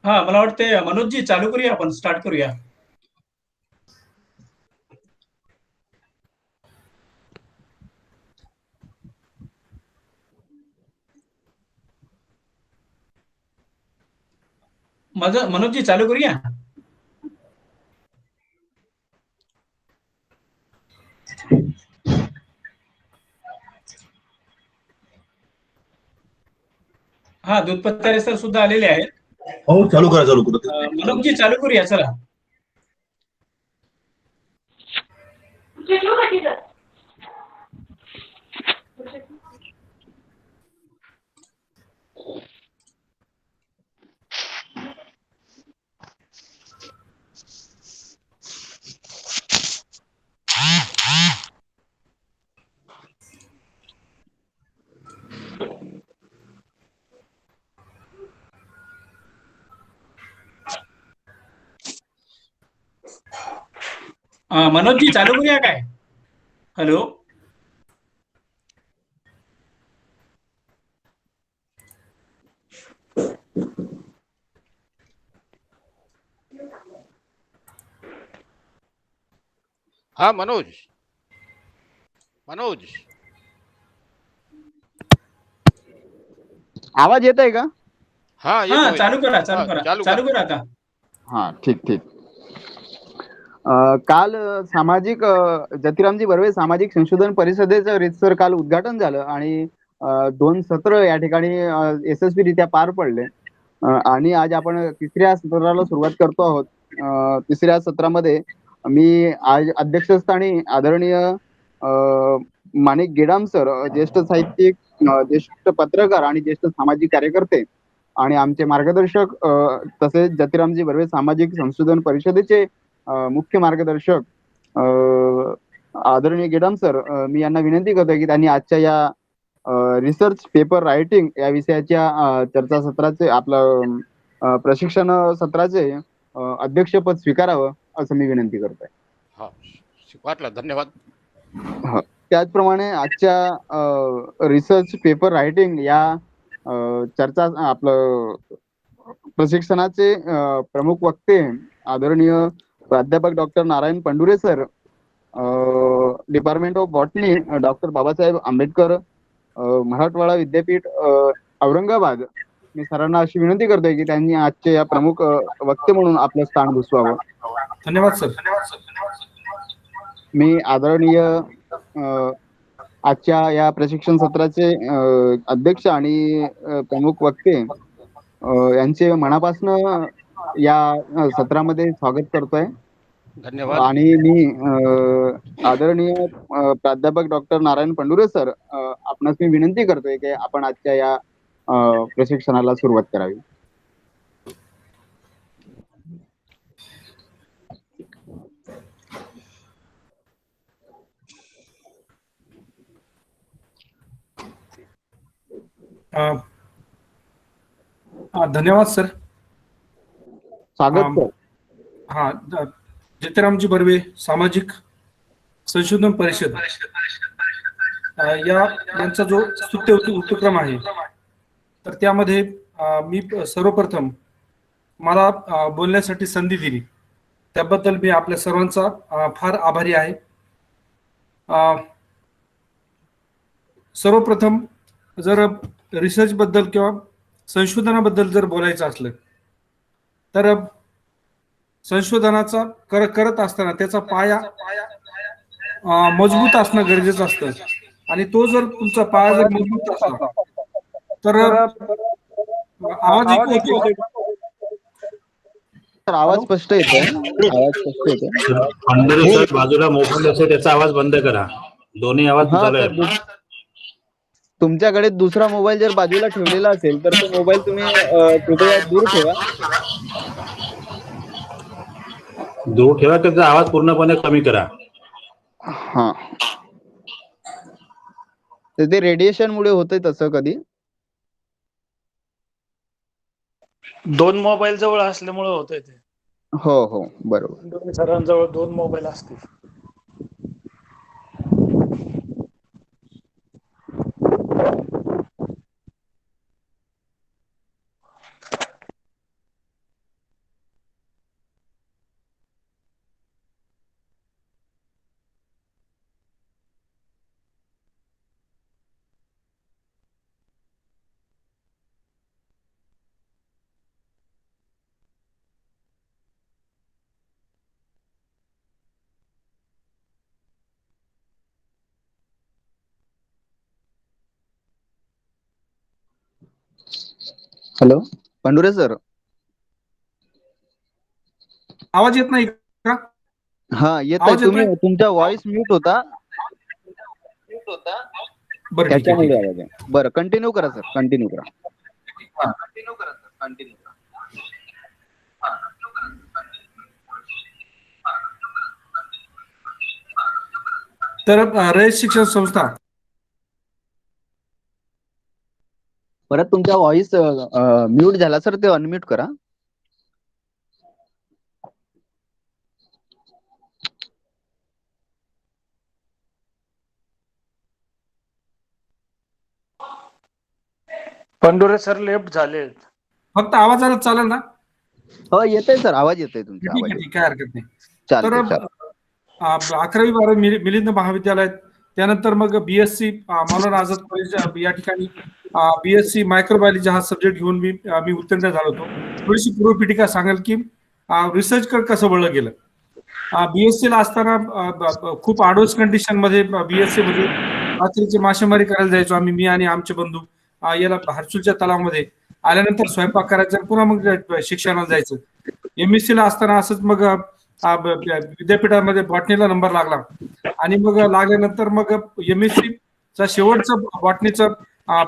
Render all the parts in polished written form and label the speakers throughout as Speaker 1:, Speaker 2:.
Speaker 1: हा, मला वाटते मनोजजी चालू करूया, आपण स्टार्ट करूया. माझं मनोजजी चालू करूया. हा, दूध पत्तारे सर सुद्धा आलेले आहेत.
Speaker 2: हो, चालू करा, चालू करा.
Speaker 1: मनोजजी चालू करूया, चला. मनोजजी चालू करूया काय? हॅलो.
Speaker 3: हा, मनोज. मनोज,
Speaker 4: आवाज येत आहे का?
Speaker 3: हा
Speaker 1: हा,
Speaker 3: येतोय.
Speaker 1: चालू करा, चालू
Speaker 3: हा,
Speaker 1: करा,
Speaker 3: चालू
Speaker 1: चालू
Speaker 3: करा.
Speaker 1: करा आता.
Speaker 4: हा, ठीक ठीक. काल सामाजिक जतिरामजी बर्वे सामाजिक संशोधन परिषदेचं रितसर काल उद्घाटन झालं आणि 2 सत्र या ठिकाणी यशस्वीरित्या पार पडले. आणि आज आपण तिसऱ्या सत्राला सुरुवात करतो आहोत. तिसऱ्या सत्रामध्ये मी आज अध्यक्षस्थानी आदरणीय माणिक गेडाम सर, ज्येष्ठ साहित्यिक, ज्येष्ठ पत्रकार आणि ज्येष्ठ सामाजिक कार्यकर्ते आणि आमचे मार्गदर्शक, तसेच जतिरामजी बर्वे सामाजिक संशोधन परिषदेचे मुख्य मार्गदर्शक आदरणीय गेडाम सर, मी यांना विनंती करतोय की त्यांनी आजच्या या रिसर्च पेपर रायटिंग या विषयाच्या चर्चासत्राचे आपलं प्रशिक्षण सत्राचे अध्यक्षपद स्वीकारावं असं मी विनंती करतोय.
Speaker 3: हा, स्वीकारला, धन्यवाद.
Speaker 4: त्याचप्रमाणे आजच्या रिसर्च पेपर रायटिंग या चर्चा आपलं प्रशिक्षणाचे प्रमुख वक्ते आदरणीय प्राध्यापक doctor Narayan Pandure sir, department of botany, doctor Babasaheb Ambedkar Marathwada Vidyapeeth Aurangabad. मी सरांना अशी विनंती करतोय की त्यांनी आजचे या प्रमुख वक्ते म्हणून आपलं स्थान भूसवावं.
Speaker 1: धन्यवाद सर.
Speaker 4: मी आदरणीय आजच्या या प्रशिक्षण सत्राचे अध्यक्ष आणि प्रमुख वक्ते यांचे मनापासनं या सत्रामध्ये स्वागत करतोय.
Speaker 3: धन्यवाद.
Speaker 4: आणि मी आदरणीय प्राध्यापक डॉक्टर नारायण पंडुरे सर, आपणास मी विनंती करतोय की आपण आजच्या या प्रशिक्षणाला सुरुवात करावी.
Speaker 5: धन्यवाद सर.
Speaker 4: स्वागत सर.
Speaker 5: हा, जतिरामजी बर्वे सामाजिक संशोधन परिषद यांचा जो स्तुत्य उपक्रम आहे, तर त्यामध्ये मी सर्वप्रथम मला बोलण्यासाठी संधी दिली त्याबद्दल मी आपल्या सर्वांचा फार आभारी आहे. सर्वप्रथम जर रिसर्च बद्दल किंवा संशोधनाबद्दल जर बोलायचं असलं तर संशोधनाचा करत असताना त्याचा पाया मजबूत असणं गरजेचं असतं आणि तो जर तुमचा पाया जर मजबूत असला तर आवाज ऐकू होतो.
Speaker 4: सर, आवाज स्पष्ट येतोय. आवाज स्पष्ट येतोय.
Speaker 2: पंढरी सर, बाजूला मोबाईल असेल त्याचा आवाज बंद करा. दोन्ही आवाज
Speaker 4: हा
Speaker 2: झाला.
Speaker 4: सर, तुमच्याकडे दुसरा मोबाईल जर बाजूला ठेवलेला असेल तर तो मोबाईल तुम्ही कृपया दूर ठेवा.
Speaker 2: दूर ठेवा, त्याचा आवाज पूर्णपणे कमी करा.
Speaker 4: हा, तर ते रेडिएशन मुळे होतंय तसं कधी.
Speaker 6: 2 मोबाईल जवळ असल्यामुळे होतंय ते.
Speaker 4: हो हो, बरोबर.
Speaker 6: दोन्ही सरांजवळ 2 मोबाईल असतील.
Speaker 4: Hello, Pandure sir.
Speaker 5: आवाज येत नाही का?
Speaker 4: हा, येत आहे.
Speaker 5: आवाज
Speaker 4: तुम्ही
Speaker 5: येतोय?
Speaker 4: तुमचा व्हॉइस म्यूट होता,
Speaker 5: बरं, ठीक आहे, ठीक
Speaker 4: त्याच्यामुळे
Speaker 5: आहे.
Speaker 4: आवाज आहे. बरं, कंटिन्यू करा सर, कंटिन्यू करा.
Speaker 5: हा. तर रयत शिक्षण संस्था,
Speaker 4: परत तुमचा व्हॉइस म्यूट झाला सर, ते अनम्यूट करा.
Speaker 6: पंडुरे सर लेफ्ट झाले.
Speaker 5: फक्त आवाज आला चालेल ना?
Speaker 4: हो, येतोय सर, आवाज येतोय तुमचा.
Speaker 5: ठीक
Speaker 4: आवाज
Speaker 5: आहे, ठीक आहे, हरकत नाही. तर
Speaker 4: चालतंय, चालतंय.
Speaker 5: 11वी-12वी मिलिंद महाविद्यालयात, त्यानंतर मग बीएससी मौलाना आझाद कॉलेज या ठिकाणी बीएससी मायक्रोबायोलॉजी हा सब्जेक्ट घेऊन मी उत्तीर्ण झालो होतो. थोडीशी पूर्वपीठिका सांगाल की रिसर्च कसं वळलं गेलं. बीएससी ला असताना खूप आडोस कंडिशन मध्ये बीएससी मध्ये रात्रीची मासेमारी करायला जायचो आम्ही, मी आणि आमचे बंधू. याला हर्सुलच्या तलावामध्ये आल्यानंतर स्वयंपाक करायचा, पुन्हा मग शिक्षणाला जायचं. एमएससी ला असताना असंच मग विद्यापीठामध्ये बॉटनीला नंबर लागला आणि मग लागल्यानंतर मग एमएससी चा शेवटचा बॉटनीचा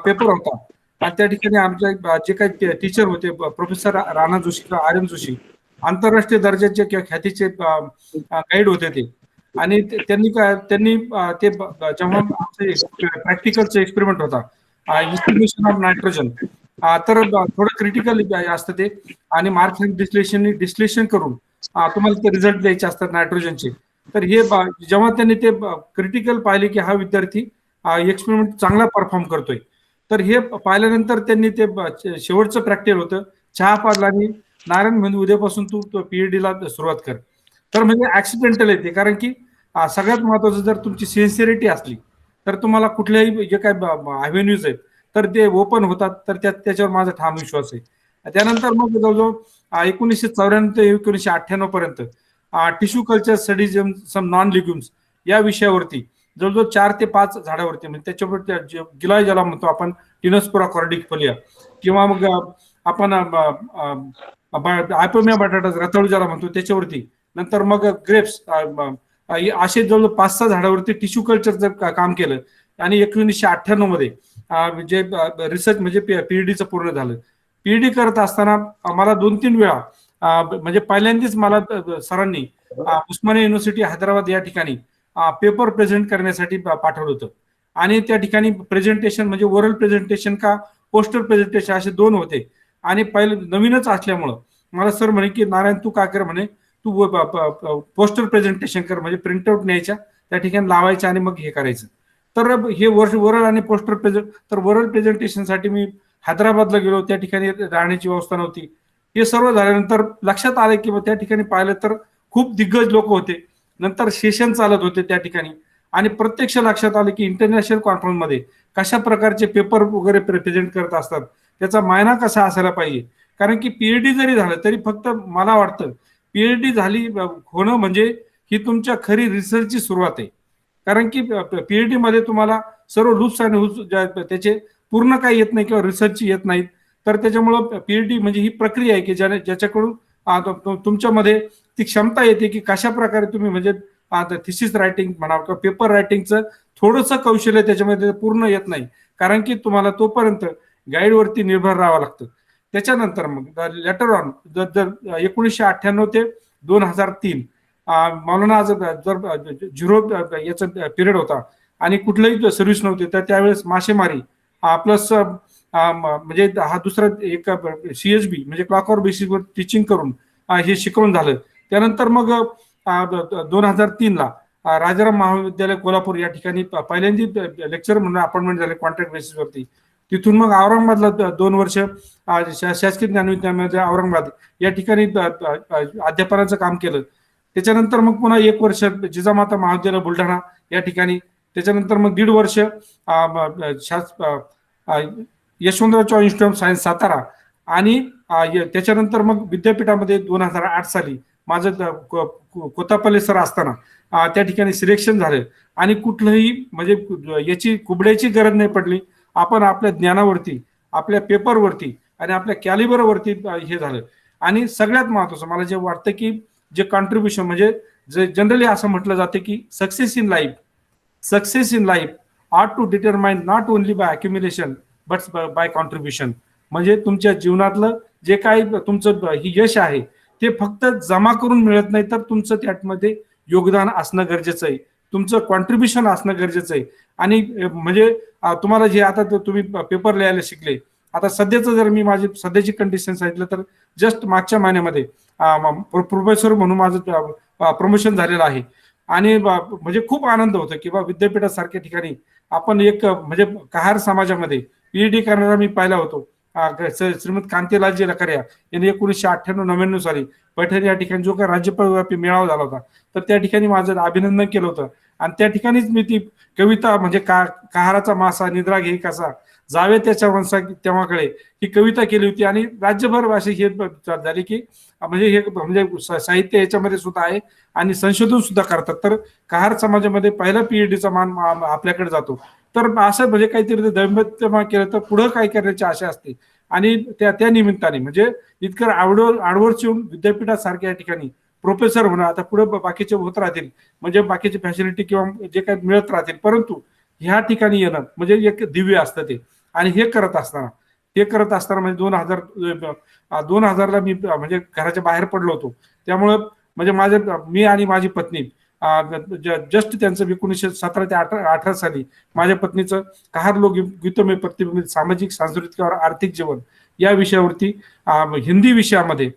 Speaker 5: पेपर होता आणि त्या ठिकाणी आमच्या जे काही टीचर होते, प्रोफेसर राणा जोशी किंवा आर एम जोशी, आंतरराष्ट्रीय दर्जाचे किंवा ख्यातीचे गाईड होते ते. आणि त्यांनी ते जेव्हा प्रॅक्टिकलचा एक्सपेरिमेंट होता, इस्टिमेशन ऑफ नायट्रोजन, तर थोडं क्रिटिकल असतं ते आणि मार्क्स डिस्लेशन करून तुम्हाला ते रिझल्ट द्यायचे असतात नायट्रोजनचे. तर हे जेव्हा त्यांनी ते क्रिटिकल पाहिले की हा विद्यार्थी एक्सपेरिमेंट चांगला परफॉर्म करतोय, तर हे पाहिल्यानंतर त्यांनी ते शेवटचं प्रॅक्टिकल होतं, चहा पाडला आणि नारायण म्हणजे उद्यापासून तू पीएचडी ला सुरुवात कर. तर म्हणजे ऍक्सिडेंटल येते, कारण की सगळ्यात महत्वाचं जर तुमची सिन्सिअरिटी असली तर तुम्हाला कुठल्याही जे काय अव्हेन्यूज आहेत तर ते ओपन होतात. तर त्याच्यावर माझा ठाम विश्वास आहे. त्यानंतर मग जवळजवळ 1994 ते 1998 पर्यंत tissue culture studies some non legumes या विषयावरती जवळजवळ 4 ते 5 झाडावरती, म्हणजे त्याच्यावर गिलॉय ज्याला म्हणतो आपण, टिनोस्पोरा कॉर्डिफोलिया, किंवा मग आपण आयपोमिया बटाटा रताळू ज्याला म्हणतो त्याच्यावरती, नंतर मग ग्रेप्स, असे जवळजवळ 5-6 झाडावरती टिश्यू कल्चरचं काम केलं. आणि 1998 मध्ये जे रिसर्च म्हणजे पीएचडीचं पूर्ण झालं. पीएचडी करत असताना मला 2-3 वेळा म्हणजे पहिल्यांदाच मला सरांनी उस्मानिया युनिव्हर्सिटी हैदराबाद या ठिकाणी पेपर प्रेझेंट करण्यासाठी पाठवलं होतं. आणि त्या ठिकाणी प्रेझेंटेशन म्हणजे ओरल प्रेझेंटेशन का पोस्टर प्रेझेंटेशन असे 2 होते. आणि पहिले नवीनच असल्यामुळं मला सर म्हणे की नारायण तू काय कर म्हणे, तू पोस्टर प्रेझेंटेशन कर, म्हणजे प्रिंटआउट न्यायच्या त्या ठिकाणी लावायच्या आणि मग हे करायचं. तर हे वरल आणि पोस्टर तर वरल प्रेझेंटेशनसाठी मी हैदराबादला गेलो, त्या ठिकाणी राहण्याची व्यवस्था नव्हती. हे सर्व झाल्यानंतर लक्षात आलं की त्या ठिकाणी पाहिलं तर खूप दिग्गज लोक होते, नंतर सेशन चालत होते त्या ठिकाणी, आणि प्रत्यक्ष लक्षात आलं की इंटरनॅशनल कॉन्फरन्समध्ये कशा प्रकारचे पेपर वगैरे प्रेझेंट करत असतात, त्याचा मायना कसा असायला पाहिजे. कारण की पीएचडी जरी झालं तरी फक्त मला वाटतं पीएचडी झाली होणं म्हणजे ही तुमच्या खरी रिसर्चची सुरुवात आहे. कारण की पीएचडी मध्ये तुम्हाला सर्व लूप्स आणि हुप्स त्याचे पूर्ण काही येत नाही किंवा रिसर्चची येत नाहीत. तर त्याच्यामुळं पीएचडी म्हणजे ही प्रक्रिया आहे की ज्याच्याकडून तुमच्यामध्ये ती क्षमता येते की कशा प्रकारे तुम्ही म्हणजे थिसिस रायटिंग म्हणा किंवा पेपर रायटिंगचं थोडंसं कौशल्य त्याच्यामध्ये पूर्ण येत नाही, कारण की तुम्हाला तोपर्यंत गाईडवरती निर्भर राहावं लागतं. त्याच्यानंतर मग लेटर ऑन जर 1998 ते 2003 मौलाना आझाद जर 0 याचा पिरियड होता आणि कुठलंही सर्व्हिस नव्हती, तर त्यावेळेस मासेमारी प्लस म्हणजे हा दुसरा एक सीएचबी म्हणजे क्लॉकवर बेसिसवर टीचिंग करून हे शिकवून झालं. त्यानंतर मग 2003 ला राजाराम महाविद्यालय कोल्हापूर या ठिकाणी पहिल्यांदा लेक्चर म्हणून अपॉइंटमेंट झाले कॉन्ट्रॅक्ट बेसिसवरती. तिथून मग औरंगाबादला 2 वर्ष शासकीय ज्ञानविद्यालयामध्ये औरंगाबाद या ठिकाणी अध्यापनाचं काम केलं. त्याच्यानंतर मग पुन्हा 1 वर्ष जिजामाता महाविद्यालय बुलढाणा या ठिकाणी. त्याच्यानंतर मग 1.5 वर्ष Yashwantrao Chavan institute of science Satara. आणि त्याच्यानंतर मग विद्यापीठामध्ये 2008 साली माझं कोतापल्ले सर असताना त्या ठिकाणी सिलेक्शन झालं. आणि कुठलंही म्हणजे याची कुबड्याची गरज नाही पडली. आपण आपल्या ज्ञानावरती, आपल्या पेपरवरती आणि आपल्या कॅलिबरवरती हे झालं. आणि सगळ्यात महत्वाचं मला जे वाटतं की जे कॉन्ट्रीब्युशन म्हणजे जे जनरली असं म्हटलं जातं की success in life are to determine not only by accumulation but by contribution. म्हणजे तुमच्या जीवनातलं जे काही तुमचं यश आहे ते फक्त जमा करून मिळत नाही, तर तुमचं त्यामध्ये योगदान असणं गरजेचं आहे, तुमचं कॉन्ट्रीब्युशन असणं गरजेचं आहे. आणि म्हणजे तुम्हाला जे आता तुम्ही पेपर लिहायला शिकले, आता सध्याचं जर मी माझी सध्याची कंडिशन सांगितलं तर जस्ट मागच्या महिन्यामध्ये प्रोफेसर म्हणून माझं प्रमोशन झालेलं आहे. आणि म्हणजे खूप आनंद होतो की बा विद्यापीठासारख्या ठिकाणी आपण एक म्हणजे कहार समाजामध्ये पीएचडी करणारा मी पाहिला होतो. श्रीमंत कांतीलालजी लकरिया यांनी 1998-99 साली पैठण या ठिकाणी जो काही राज्यव्यापी मेळावा झाला होता, तर त्या ठिकाणी माझं अभिनंदन केलं होतं. आणि त्या ठिकाणीच मी ती कविता म्हणजे कहाराचा मासा निद्रा घेई कसा जावे त्याच्या वंशा तेव्हाकडे ही कविता केली होती. आणि राज्यभर अशी हे झाली की म्हणजे हे म्हणजे साहित्य याच्यामध्ये सुद्धा आहे आणि संशोधन सुद्धा करतात. तर कहार समाजामध्ये पहिला पीएचडीचा मान आपल्याकडे जातो. तर असं म्हणजे काहीतरी दैवत्यमा केलं तर पुढं काय करण्याची आशा असते. आणि त्या निमित्ताने म्हणजे इतकं आडवरच येऊन विद्यापीठासारख्या या ठिकाणी प्रोफेसर होणं, आता पुढे बाकीचे होत राहतील म्हणजे बाकीचे फॅसिलिटी किंवा जे काही मिळत राहतील, परंतु ह्या ठिकाणी येणं म्हणजे एक दिव्य असतं ते. आणि हे करत असताना म्हणजे 2000ला मी म्हणजे घराच्या बाहेर पडलो होतो. त्यामुळं म्हणजे मी आणि माझी पत्नी जस्ट त्यांचं 1917 ते 18 साली माझ्या पत्नीचं कहार लोक गीतमय प्रतिबिंबित सामाजिक सांस्कृतिक और आर्थिक जीवन या विषयावरती हिंदी विषयामध्ये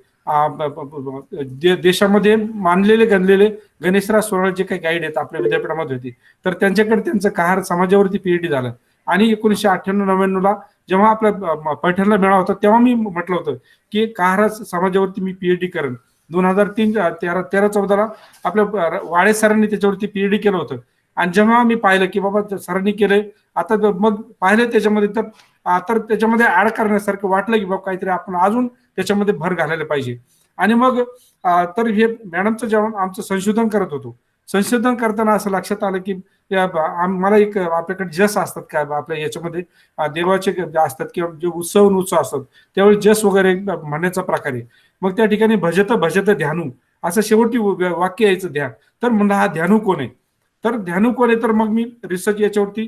Speaker 5: देशामध्ये मानलेले गणलेले गणेशराज सोनार जे काही गाईड आहेत आपल्या विद्यापीठामध्ये होते, तर त्यांच्याकडे त्यांचं कहार समाजावरती पीएचडी झालं. आणि 1998-99ला जेव्हा आपल्या पैठणला मेळावा होता तेव्हा मी म्हटलं होतं की कहार समाजावरती मी पीएचडी करेन. 2013-14ला आपल्या वाडे सरांनी त्याच्यावरती पीएचडी केलं होतं. आणि जेव्हा मी पाहिलं की बाबा सरांनी केलंय, आता मग पाहिलं त्याच्यामध्ये तर त्याच्यामध्ये ऍड करण्यासारखं वाटलं की बाबा काहीतरी आपण अजून त्याच्यामध्ये भर घालायला पाहिजे. आणि मग तर हे मॅडमचं जेव्हा आमचं संशोधन करत होतो, संशोधन करताना असं लक्षात आलं की मला एक आपल्याकडे जस असतात काय आपल्या याच्यामध्ये देवाचे असतात किंवा जे उत्सव असतात त्यावेळी जस वगैरे म्हणण्याचा प्रकार आहे. मग त्या ठिकाणी भजत ध्यानू असं शेवटी वाक्य यायचं ध्यान. तर म्हणलं हा ध्यानू कोण आहे, तर मग मी रिसर्च याच्यावरती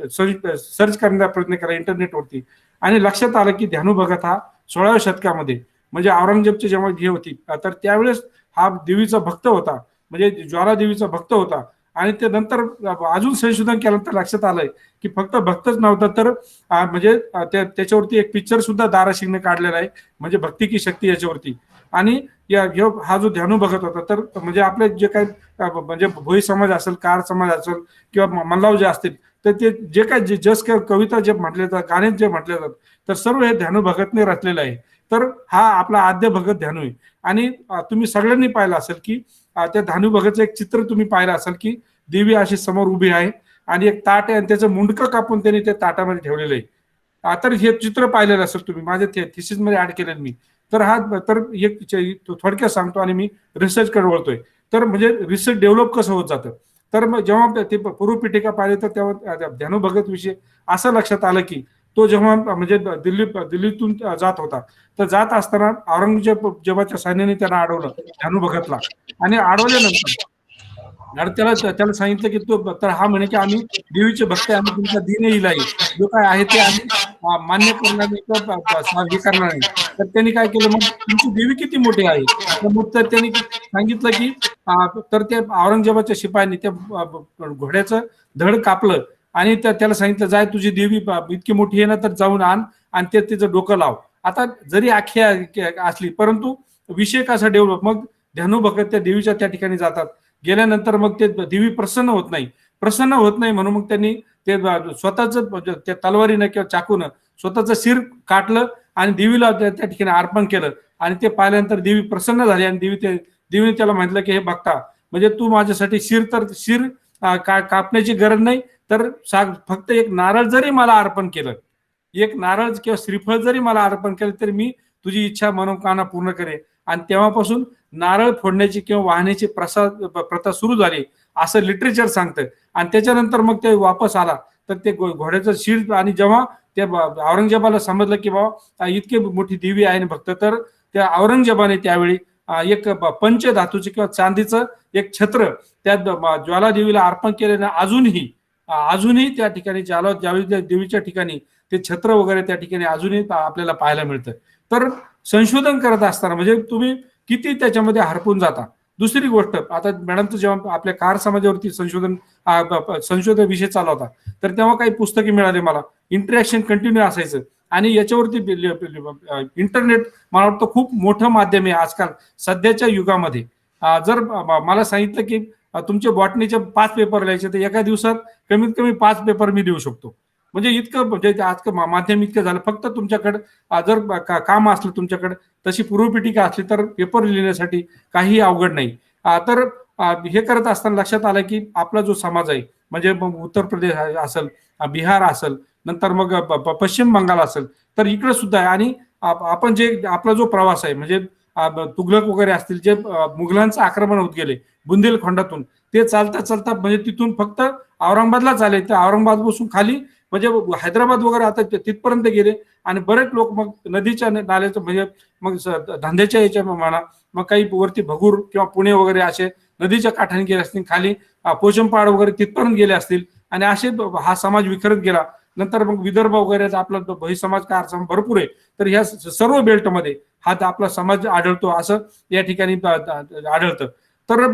Speaker 5: सर्च करण्याचा प्रयत्न केला इंटरनेटवरती. आणि लक्षात आलं की ध्यानू भगत हा 16व्या शतकामध्ये म्हणजे औरंगजेबची जेव्हा हे होती तर त्यावेळेस हा देवीचा भक्त होता, म्हणजे ज्वाला देवीचा भक्त होता. आणि ते नंतर अजून संशोधन केल्यानंतर लक्षात आलंय की फक्त भक्तच नव्हता तर म्हणजे त्याच्यावरती एक पिक्चर सुद्धा दाराशिंगने काढलेला आहे, म्हणजे भक्ती की शक्ती याच्यावरती. आणि हा जो ध्यानू भगत होता तर म्हणजे आपले जे काही म्हणजे भोई समाज असेल, कार समाज असेल किंवा मल्लाव जे असतील, तर ते जे काही जस कविता जे म्हटले जातात, गाणे जे म्हटले जातात, तर सर्व हे ध्यानू भगतने रचलेलं आहे. तर हा आपला आद्य भगत ध्यानू आहे. आणि तुम्ही सगळ्यांनी पाहिलं असेल की त्या ध्यानू भगतचं एक चित्र तुम्ही पाहिलं असेल की देवी अशी समोर उभी आहे आणि एक ताट आहे आणि त्याचं मुंडकं कापून त्यांनी त्या ताटामध्ये ठेवलेलं आहे. तर हे चित्र पाहिलेलं असेल तुम्ही, माझ्या थिसिस मध्ये ऍड केलेलं मी. तर एक थोडक्यात सांगतो आणि मी रिसर्च कडे वळतोय. तर म्हणजे रिसर्च डेव्हलप कसं होत जातं, तर मग जेव्हा ते पूर्वपीठिका पाहिली तर तेव्हा ध्यानू भगत विषयी असं लक्षात आलं की तो जेव्हा म्हणजे दिल्लीतून जात होता, तर जात असताना औरंगजेबाच्या सैन्याने त्यांना अडवलं ध्यानू भगतला. आणि अडवल्यानंतर त्याला सांगितलं की तो तर हा म्हणे की आम्ही देवीचे भक्त आहे, आम्ही तुमचा दिन येईल आहे जो काय आहे ते आम्ही मान्य करणार नाही किंवा हे करणार नाही. तर त्यांनी काय केलं, मग तुमची देवी किती मोठी आहे, तर मग तर त्यांनी सांगितलं की तर त्या औरंगजेबाच्या शिपायांनी त्या घोड्याचं धड कापलं आणि त्याला सांगितलं जाय तुझी देवी इतकी मोठी आहे ना तर जाऊन आण आणि ते तिचं डोकं लाव. आता जरी आख्या असली परंतु विषय कसा डेव्हलप, मग ध्यानू भगत त्या देवीच्या त्या ठिकाणी जातात. गेल्यानंतर मग ते देवी प्रसन्न होत नाही म्हणून मग त्यांनी ते स्वतःच त्या तलवारीनं किंवा चाकूनं स्वतःचं शिर काटलं आणि देवीला त्या ठिकाणी अर्पण केलं. आणि ते पाहिल्यानंतर देवी प्रसन्न झाली आणि देवीने त्याला म्हटलं की हे भक्ता, म्हणजे तू माझ्यासाठी शिर कापण्याची गरज नाही, तर फक्त एक नारळ जरी मला अर्पण केलं, एक नारळ किंवा श्रीफळ जरी मला अर्पण केलं तरी मी तुझी इच्छा मनोकामना पूर्ण करेन. आणि तेव्हापासून नारळ फोडण्याची किंवा वाहण्याची प्रथा सुरू झाली असं लिटरेचर सांगतं. आणि त्याच्यानंतर मग ते वापस आला तर ते घोड्याचं शिर आणि जेव्हा त्या औरंगजेबाला समजलं की बाबा इतकी मोठी देवी आहे ना भक्त, तर त्या औरंगजेबाने त्यावेळी एक पंचधातूचे किंवा चांदीचं एक छत्र त्या ज्वालादेवीला अर्पण केल्याने अजूनही त्या ठिकाणी ज्वाला देवीच्या ठिकाणी ते छत्र वगैरे त्या ठिकाणी अजूनही आपल्याला पाहायला मिळतं. तर संशोधन करत असताना म्हणजे तुम्ही किती त्याच्यामध्ये हरपून जाता. दुसरी गोष्ट, आता मॅडमचं जेव्हा आपल्या कार समाजावरती संशोधन विषय चालू होता, तर तेव्हा काही पुस्तके मिळाले मला, इंटरॅक्शन कंटिन्यू असायचं. आणि याच्यावरती इंटरनेट मला वाटतं खूप मोठं माध्यम आहे आजकाल सध्याच्या युगामध्ये. जर मला सांगितलं की तुमचे बॉटनीचे 5 पेपर लिहायचे, तर एका दिवसात कमीत कमी 5 पेपर मी देऊ शकतो. म्हणजे इतकं म्हणजे आजकाल माध्यम इतकं झालं. फक्त तुमच्याकडे जर काम असलं, तुमच्याकडे तशी पूर्वपीठिका असली, तर पेपर लिहिण्यासाठी काही अवघड नाही. तर हे करत असताना लक्षात आलं की आपला जो समाज आहे, म्हणजे मग उत्तर प्रदेश असेल, बिहार असेल, नंतर मग पश्चिम बंगाल असेल, तर इकडे सुद्धा आहे. आणि आपण जे आपला जो प्रवास आहे, म्हणजे तुघलक वगैरे असतील, जे मुघलांचं आक्रमण होत गेले बुंदेलखंडातून, ते चालता चालता म्हणजे तिथून फक्त औरंगाबादलाच आले, तर औरंगाबाद पासून खाली म्हणजे हैदराबाद वगैरे आता तिथपर्यंत गेले. आणि बरेच लोक मग नदीच्या नाल्याचं म्हणजे मग धंद्याच्या याच्या म्हणा, मग काही वरती भगूर किंवा पुणे वगैरे असे नदीच्या काठाने गेले असतील, खाली पोचमपाड वगैरे तिथपर्यंत गेले असतील. आणि असे हा समाज विखरत गेला. नंतर मग विदर्भ वगैरे आपला बहिसमाज कार भरपूर आहे. तर ह्या सर्व बेल्टमध्ये हा आपला समाज आढळतो, असं या ठिकाणी आढळतं. तर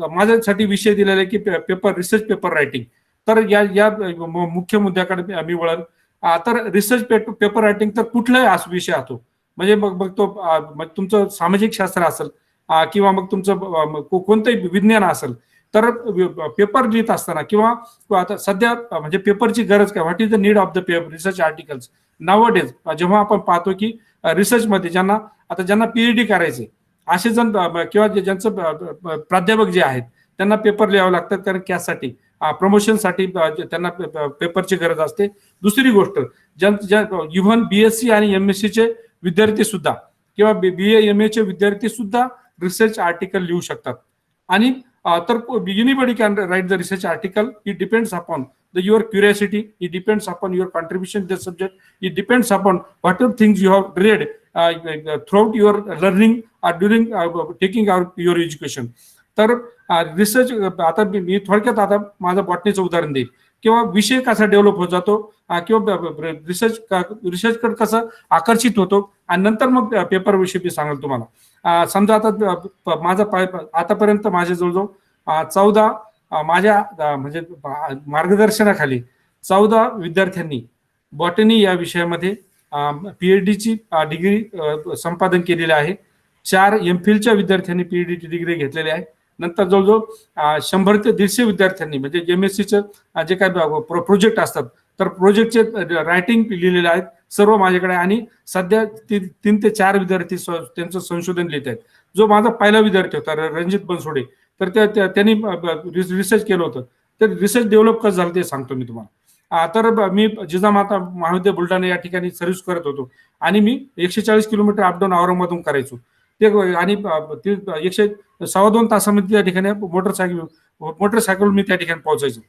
Speaker 5: माझ्यासाठी विषय दिलेला आहे की रिसर्च पेपर रायटिंग. तर या मुख्य मुद्द्याकडे मी वळन. तर रिसर्च पेपर रायटिंग तर कुठलाही विषय असतो, म्हणजे मग तो तुमचं सामाजिक शास्त्र असेल किंवा मग तुमचं कोणतंही विज्ञान असेल, तर पेपर लिहित असताना किंवा आता सध्या म्हणजे पेपरची गरज काय, what is the need of the paper research articles now days. जेव्हा आपण पाहतो की रिसर्चमध्ये ज्यांना पीएचडी करायचे असे जण किंवा ज्यांचं प्राध्यापक जे आहेत त्यांना पेपर लिहावे लागतात, कारण कॅससाठी प्रमोशनसाठी त्यांना पेपरची गरज असते. दुसरी गोष्ट, इव्हन बीएससी आणि एमएससी चे विद्यार्थी सुद्धा किंवा BA MA चे विद्यार्थी सुद्धा रिसर्च आर्टिकल लिहू शकतात. आणि तर anybody can write the research article. It depends upon your curiosity, it depends upon your contribution the subject, it depends upon what ever things you have red throughout your learning during taking your education. तर research आता मी थोडक्यात आता माझं बॉटनीचं उदाहरण देईल, किंवा विषय कसा डेव्हलप होत जातो किंवा रिसर्चकडे कसं आकर्षित होतो, आणि नंतर मग पेपर विषयी मी सांगेल तुम्हाला. समजा आता माझा आतापर्यंत माझे जवळजवळ 14 माझ्या म्हणजे मार्गदर्शनाखाली 14 विद्यार्थ्यांनी बॉटनी या विषयामध्ये PhDची डिग्री संपादन केलेली आहे. 4 MPhilच्या विद्यार्थ्यांनी PhDची डिग्री घेतलेली आहे. नंतर जवळजवळ 100 ते 150 विद्यार्थ्यांनी म्हणजे MSCचं जे काय प्रोजेक्ट असतात, तर प्रोजेक्टचे रायटिंग लिहिलेले आहेत सर्व माझ्याकडे. आणि सध्या 3 ते 4 विद्यार्थी त्यांचं संशोधन लिहित आहेत. जो माझा पहिला विद्यार्थी होता रणजित बनसोडे, तर त्यांनी रिसर्च केलं होतं. तर रिसर्च डेव्हलप कसं झालं ते सांगतो मी तुम्हाला. तर मी जिजामाता महाविद्यालय बुलढाणा या ठिकाणी सर्व्हिस करत होतो, आणि मी 140 किलोमीटर अपडाऊन औरंगाबादहून करायचो ते. आणि 1.25 तासामध्ये त्या ठिकाणी मोटरसायकल मी त्या ठिकाणी पोहोचायचो.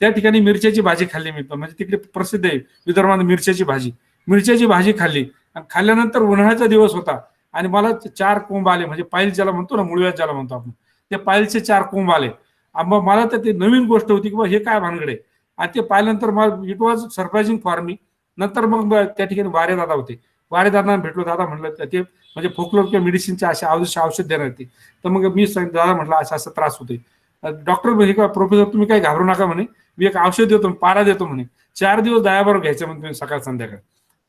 Speaker 5: त्या ठिकाणी मिरच्याची भाजी खाल्ली मी, म्हणजे तिकडे प्रसिद्ध आहे विदर्भात मिरच्याची भाजी खाल्ली. खाल्ल्यानंतर उन्हाळ्याचा दिवस होता, आणि मला 4 कोंब आले, म्हणजे पाईल ज्याला म्हणतो ना, मुळव्याध ज्याला म्हणतो आपण, ते पाईलचे 4 कोंब आले. मग मला तर ते नवीन गोष्ट होती की हे काय भानगडे. आणि ते पाहिल्यानंतर मला it was surprising for me. नंतर मग त्या ठिकाणी वारे दादा होते, वारे दादा भेटलो. दादा म्हटलं ते म्हणजे फोकलोर किंवा मेडिसिनचे असे औषध देणार होते. तर मग मी दादा म्हटलं असा त्रास होते. डॉक्टर म्हणे का प्रोफेसर तुम्ही काही घाबरू नका म्हणे, मी एक औषध देतो, पारा देतो म्हणे, 4 दिवस दयाबरोबर घ्यायचं म्हणजे तुम्ही सकाळ संध्याकाळ.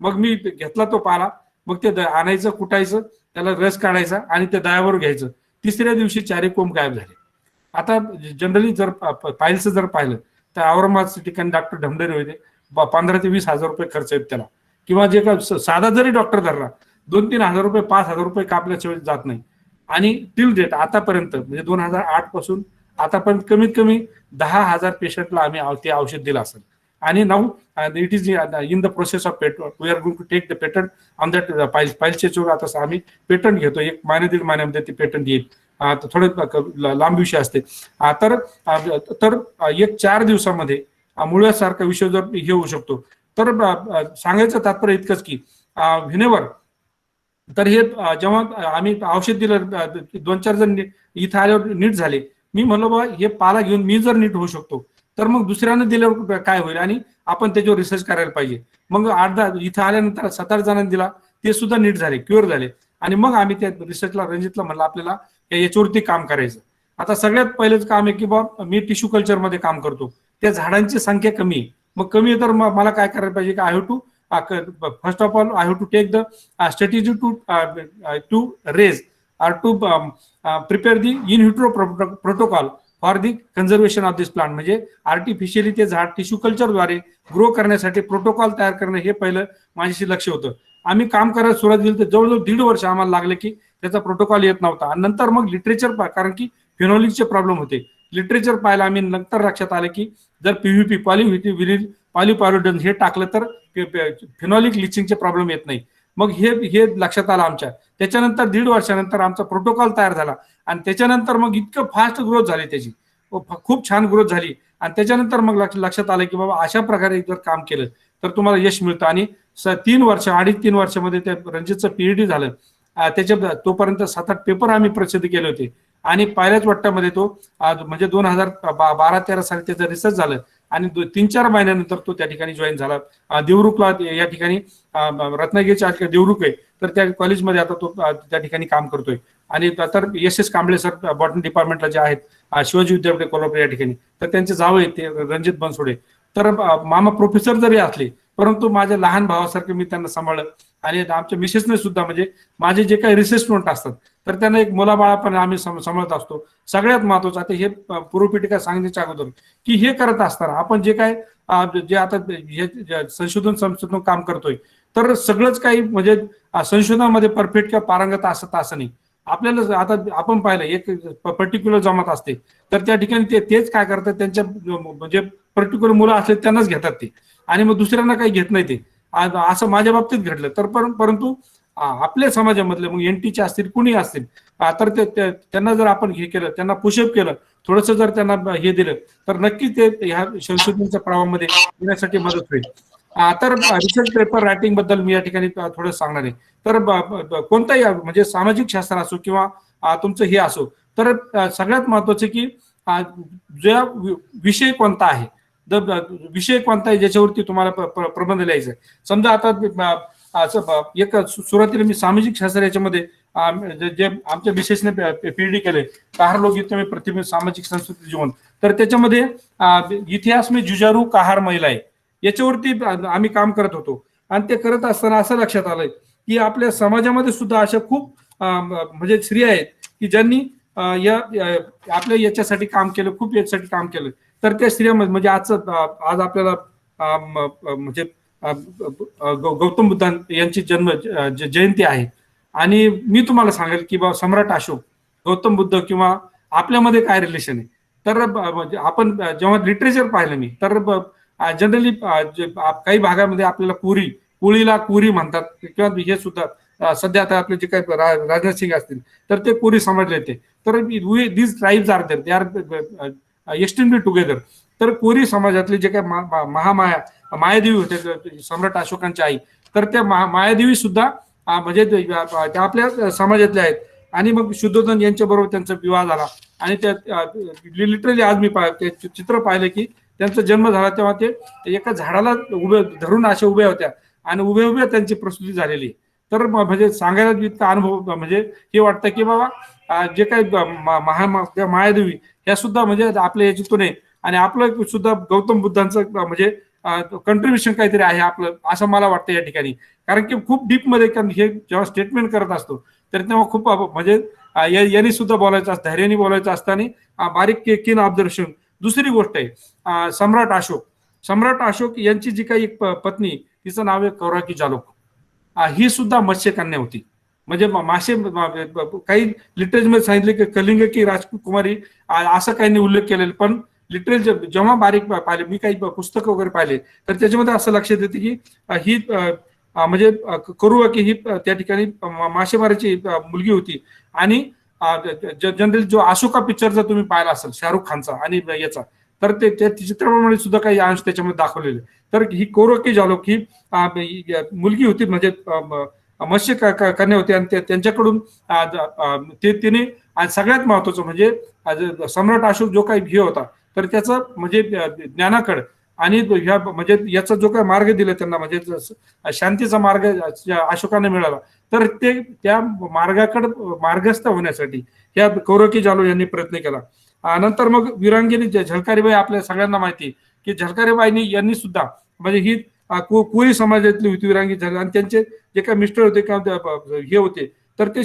Speaker 5: मग मी घेतला तो पारा, मग ते आणायचं, कुटायचं, त्याला रस काढायचा आणि ते दयाबरोबर घ्यायचं. 3ऱ्या दिवशी 4 कोंब गायब झाले. आता जनरली जर पायलचं जर पाहिलं तर औरंगाबाद ठिकाणी डॉक्टर ढमढेरे होते, 15 ते 20 हजार रुपये खर्च आहेत त्याला. किंवा जे का साधा जरी डॉक्टर धरला 2-3 हजार रुपये 5 हजार रुपये कापल्याशिवाय जात नाही. आणि टिल डेट आतापर्यंत म्हणजे 2008 पासून आतापर्यंत कमीत कमी 10,000 पेशंटला आम्ही ते औषध दिलं असेल. आणि now it is in the process of patent, we are going to take the patent on that पाईलचे चोर. आता आम्ही पेटंट घेतो, 1 महिना 1.5 महिन्यामध्ये ते पेटंट येईल. थोडे लांब विषय असते. तर 1-4 दिवसामध्ये मुळव्यासारखा विषय जर हे होऊ शकतो. तर सांगायचं तात्पर्य इतकंच की व्हिनेवर तर हे जेव्हा आम्ही औषध दिलं 2-4 जण इथं आल्यावर नीट झाले. मी म्हणलो बाबा हे पाला घेऊन मी जर नीट होऊ शकतो तर मग दुसऱ्यांना दिल्यावर काय होईल आणि आपण त्याच्यावर रिसर्च करायला पाहिजे. मग 8-10 इथं आल्यानंतर 7-8 जणांनी दिला, ते सुद्धा नीट झाले, क्युअर झाले. आणि मग आम्ही त्या रिसर्चला रणजितला म्हणलं आपल्याला याच्यावरती काम करायचं. आता सगळ्यात पहिलेच काम आहे की बाबा मी टिश्यू कल्चरमध्ये काम करतो, त्या झाडांची संख्या कमी आहे. मग कमी आहे तर मला काय करायला पाहिजे की I have to first of all I have to take the strategy to raise or to prepare the in vitro protocol for the conservation of this plant. म्हणजे आर्टिफिशियली ते झाड टिश्यू कल्चरद्वारे ग्रो करण्यासाठी प्रोटोकॉल तयार करणं हे पहिलं माझ्याशी लक्ष होतं. आम्ही काम करायला सुरुवात केली तर जवळजवळ 1.5 वर्ष आम्हाला लागले की त्याचा प्रोटोकॉल येत नव्हता. आणि नंतर मग लिटरेचर, कारण की फिनॉलिकचे प्रॉब्लेम होते, लिटरेचर पाहायला आम्ही नंतर लक्षात आलं की जर पीव्हीपी पॉलीपायरोडन हे टाकलं तर फिनॉलिक लिचिंगचे प्रॉब्लेम येत नाही. मग हे लक्षात आलं आमच्या. त्याच्यानंतर 1.5 वर्षानंतर आमचा प्रोटोकॉल तयार झाला आणि त्याच्यानंतर मग इतकं फास्ट ग्रोथ झाली त्याची, खूप छान ग्रोथ झाली. आणि त्याच्यानंतर मग लक्षात आलं की बाबा अशा प्रकारे जर काम केलं तर तुम्हाला यश मिळतं. आणि 3-3 वर्षामध्ये त्या रणजितचं PhD झालं. त्याच्या तोपर्यंत 7-8 पेपर आम्ही प्रसिद्ध केले होते. आणि पहिल्याच वाट्यामध्ये तो म्हणजे 2012-13 साली त्याचं रिसर्च झालं आणि 3-4 महिन्यानंतर तो त्या ठिकाणी जॉईन झाला. देवरुखला या ठिकाणी रत्नागिरीच्या देवरुख आहे तर त्या कॉलेजमध्ये आता तो त्या ठिकाणी काम करतोय. आणि तर SS कांबळे सर बॉटनी डिपार्टमेंटला जे आहेत शिवाजी विद्यापीठ कोल्हापूर या ठिकाणी, तर त्यांचे जावं आहे ते रणजित बनसोडे. तर मामा प्रोफेसर जरी असले परंतु माझ्या लहान भावासारखं मी त्यांना सांभाळलं. आणि आमच्या मिसेसने सुद्धा म्हणजे माझे जे काही रिसर्च स्टुडंट असतात तर त्यांना एक मुलाबाळा पण आम्ही सांभाळत असतो. सगळ्यात महत्वाचं आता हे पूर्वपीठिका सांगण्याच्या अगोदर की हे करत असताना आपण जे काय जे आता हे संशोधन संस्थेतून काम करतोय तर सगळंच काही म्हणजे संशोधनामध्ये परफेक्ट किंवा पारंगत असत असं नाही. आपल्याला आता आपण पाहिलं एक पर्टिक्युलर जमात असते तर त्या ठिकाणी तेच काय करतात, त्यांच्या म्हणजे पर्टिक्युलर मुलं असले त्यांनाच घेतात ते आणि मग दुसऱ्यांना काही घेत नाही ते. असं माझ्या बाबतीत घडलं. तर परंतु आपल्या समाजामधले मग NTचे असतील कुणी असतील तर त्यांना जर आपण हे केलं, त्यांना पुशअप केलं, थोडस जर त्यांना हे दिलं तर नक्कीच ते ह्या संशोधनाच्या प्रवाहामध्ये येण्यासाठी मदत होईल. तर रिसर्च पेपर रायटिंग बद्दल मी या ठिकाणी थोडं सांगणार आहे. तर कोणताही म्हणजे सामाजिक शास्त्र असो किंवा तुमचं हे असो तर सगळ्यात महत्वाचं की ज्या विषय कोणता आहे, विषय कोणता आहे ज्याच्यावरती तुम्हाला प्रबंध लिहायचा आहे. समजा आता एक सुरुवातीला मी सामाजिक शास्त्र याच्यामध्ये जे आमच्या विशेषने PhD केले कहार लोकगीत में प्रतिबिंब सामाजिक संस्कृती जीवन, तर त्याच्यामध्ये इतिहास में जुजारू कहार महिला आहे याच्यावरती आम्ही काम करत होतो. आणि ते करत असताना असं लक्षात आलंय की आपल्या समाजामध्ये सुद्धा अशा खूप म्हणजे स्त्रिया आहेत की ज्यांनी आपल्या याच्यासाठी काम केलं, खूप याच्यासाठी काम केलं. तर त्या स्त्रिया म्हणजे आज आपल्याला म्हणजे गौतम बुद्ध यांची जयंती आहे. आणि मी तुम्हाला सांगेल की बाबा सम्राट अशोक, गौतम बुद्ध किंवा आपल्यामध्ये काय रिलेशन आहे. तर म्हणजे आपण जेव्हा लिटरेचर पाहिलं मी तर जनरली काही भागामध्ये आपल्याला कुळीला कुरी म्हणतात किंवा हे सुद्धा सध्या आता आपले जे काही राजनाथ सिंग असतील तर ते कुरी समजले येते. तर these tribes are there, they are extremely together. तर कोरी समाजातले जे काही मायादेवी होते सम्राट अशोकांच्या आई, तर त्या मायादेवी सुद्धा म्हणजे त्या आपल्या समाजातल्या आहेत. आणि मग शुद्धोधन यांच्या बरोबर त्यांचा विवाह झाला आणि त्या लिटरली आज मी चित्र पाहिलं की त्यांचा जन्म झाला तेव्हा ते एका झाडाला उभे धरून अशा उभ्या होत्या आणि उभ्या त्यांची प्रसूती झालेली. तर म्हणजे सांगायला इतका अनुभव म्हणजे हे वाटतं की बाबा जे काही मायादेवी ह्या सुद्धा म्हणजे आपल्या याच्यातून आहे आणि आपलं सुद्धा गौतम बुद्धांचं म्हणजे कंट्रीब्युशन काहीतरी आहे आपलं, असं मला वाटतं या ठिकाणी. कारण की खूप डीप मध्ये हे जेव्हा स्टेटमेंट करत असतो तर तेव्हा खूप म्हणजे यांनी सुद्धा बोलायचं असतं, धैर्याने बोलायचं असतं आणि बारीक किन ऑब्झर्वेशन. दुसरी गोष्ट आहे सम्राट अशोक यांची जी काही एक पत्नी, तिचं नाव आहे कौराकी जालोक, ही सुद्धा मत्स्यकन्या होती. म्हणजे मासे काही लिटरेचरमध्ये सांगितले की कलिंग की राजकुमारी असं काही उल्लेख केलेला, पण लिटरेचर जेव्हा बारीक पाहिले, मी काही पुस्तकं वगैरे पाहिले तर त्याच्यामध्ये असं लक्षात येते की ही म्हणजे करुवा की ही त्या ठिकाणी मासेमारीची मुलगी होती. आणि जनरल जो अशोका पिक्चर जर तुम्ही पाहिला असेल शाहरुख खानचा आणि याचा, तर त्या चित्रपटामध्ये सुद्धा काही अंश त्याच्यामध्ये दाखवलेले. तर ही कोरोकी जालोक ही मुलगी होती, म्हणजे मत्स्य कन्या होती, आणि त्यांच्याकडून तिने सगळ्यात महत्वाचं म्हणजे सम्राट अशोक जो काही हे होता, तर त्याचं म्हणजे ज्ञानाकडे आणि ह्या म्हणजे याचा जो काही मार्ग दिला त्यांना, म्हणजे शांतीचा मार्ग अशोकाने मिळाला, तर ते त्या मार्गाकडे मार्गस्थ होण्यासाठी या कौरकी जालो यांनी प्रयत्न केला. नंतर मग वीरांगिनी झलकारीबाई, आपल्या सगळ्यांना माहिती की झलकारीबाईंनी यांनी सुद्धा म्हणजे ही कोळी समाजातली होती वीरांगी झाली, आणि त्यांचे जे काही मिस्टर होते किंवा हे होते, तर ते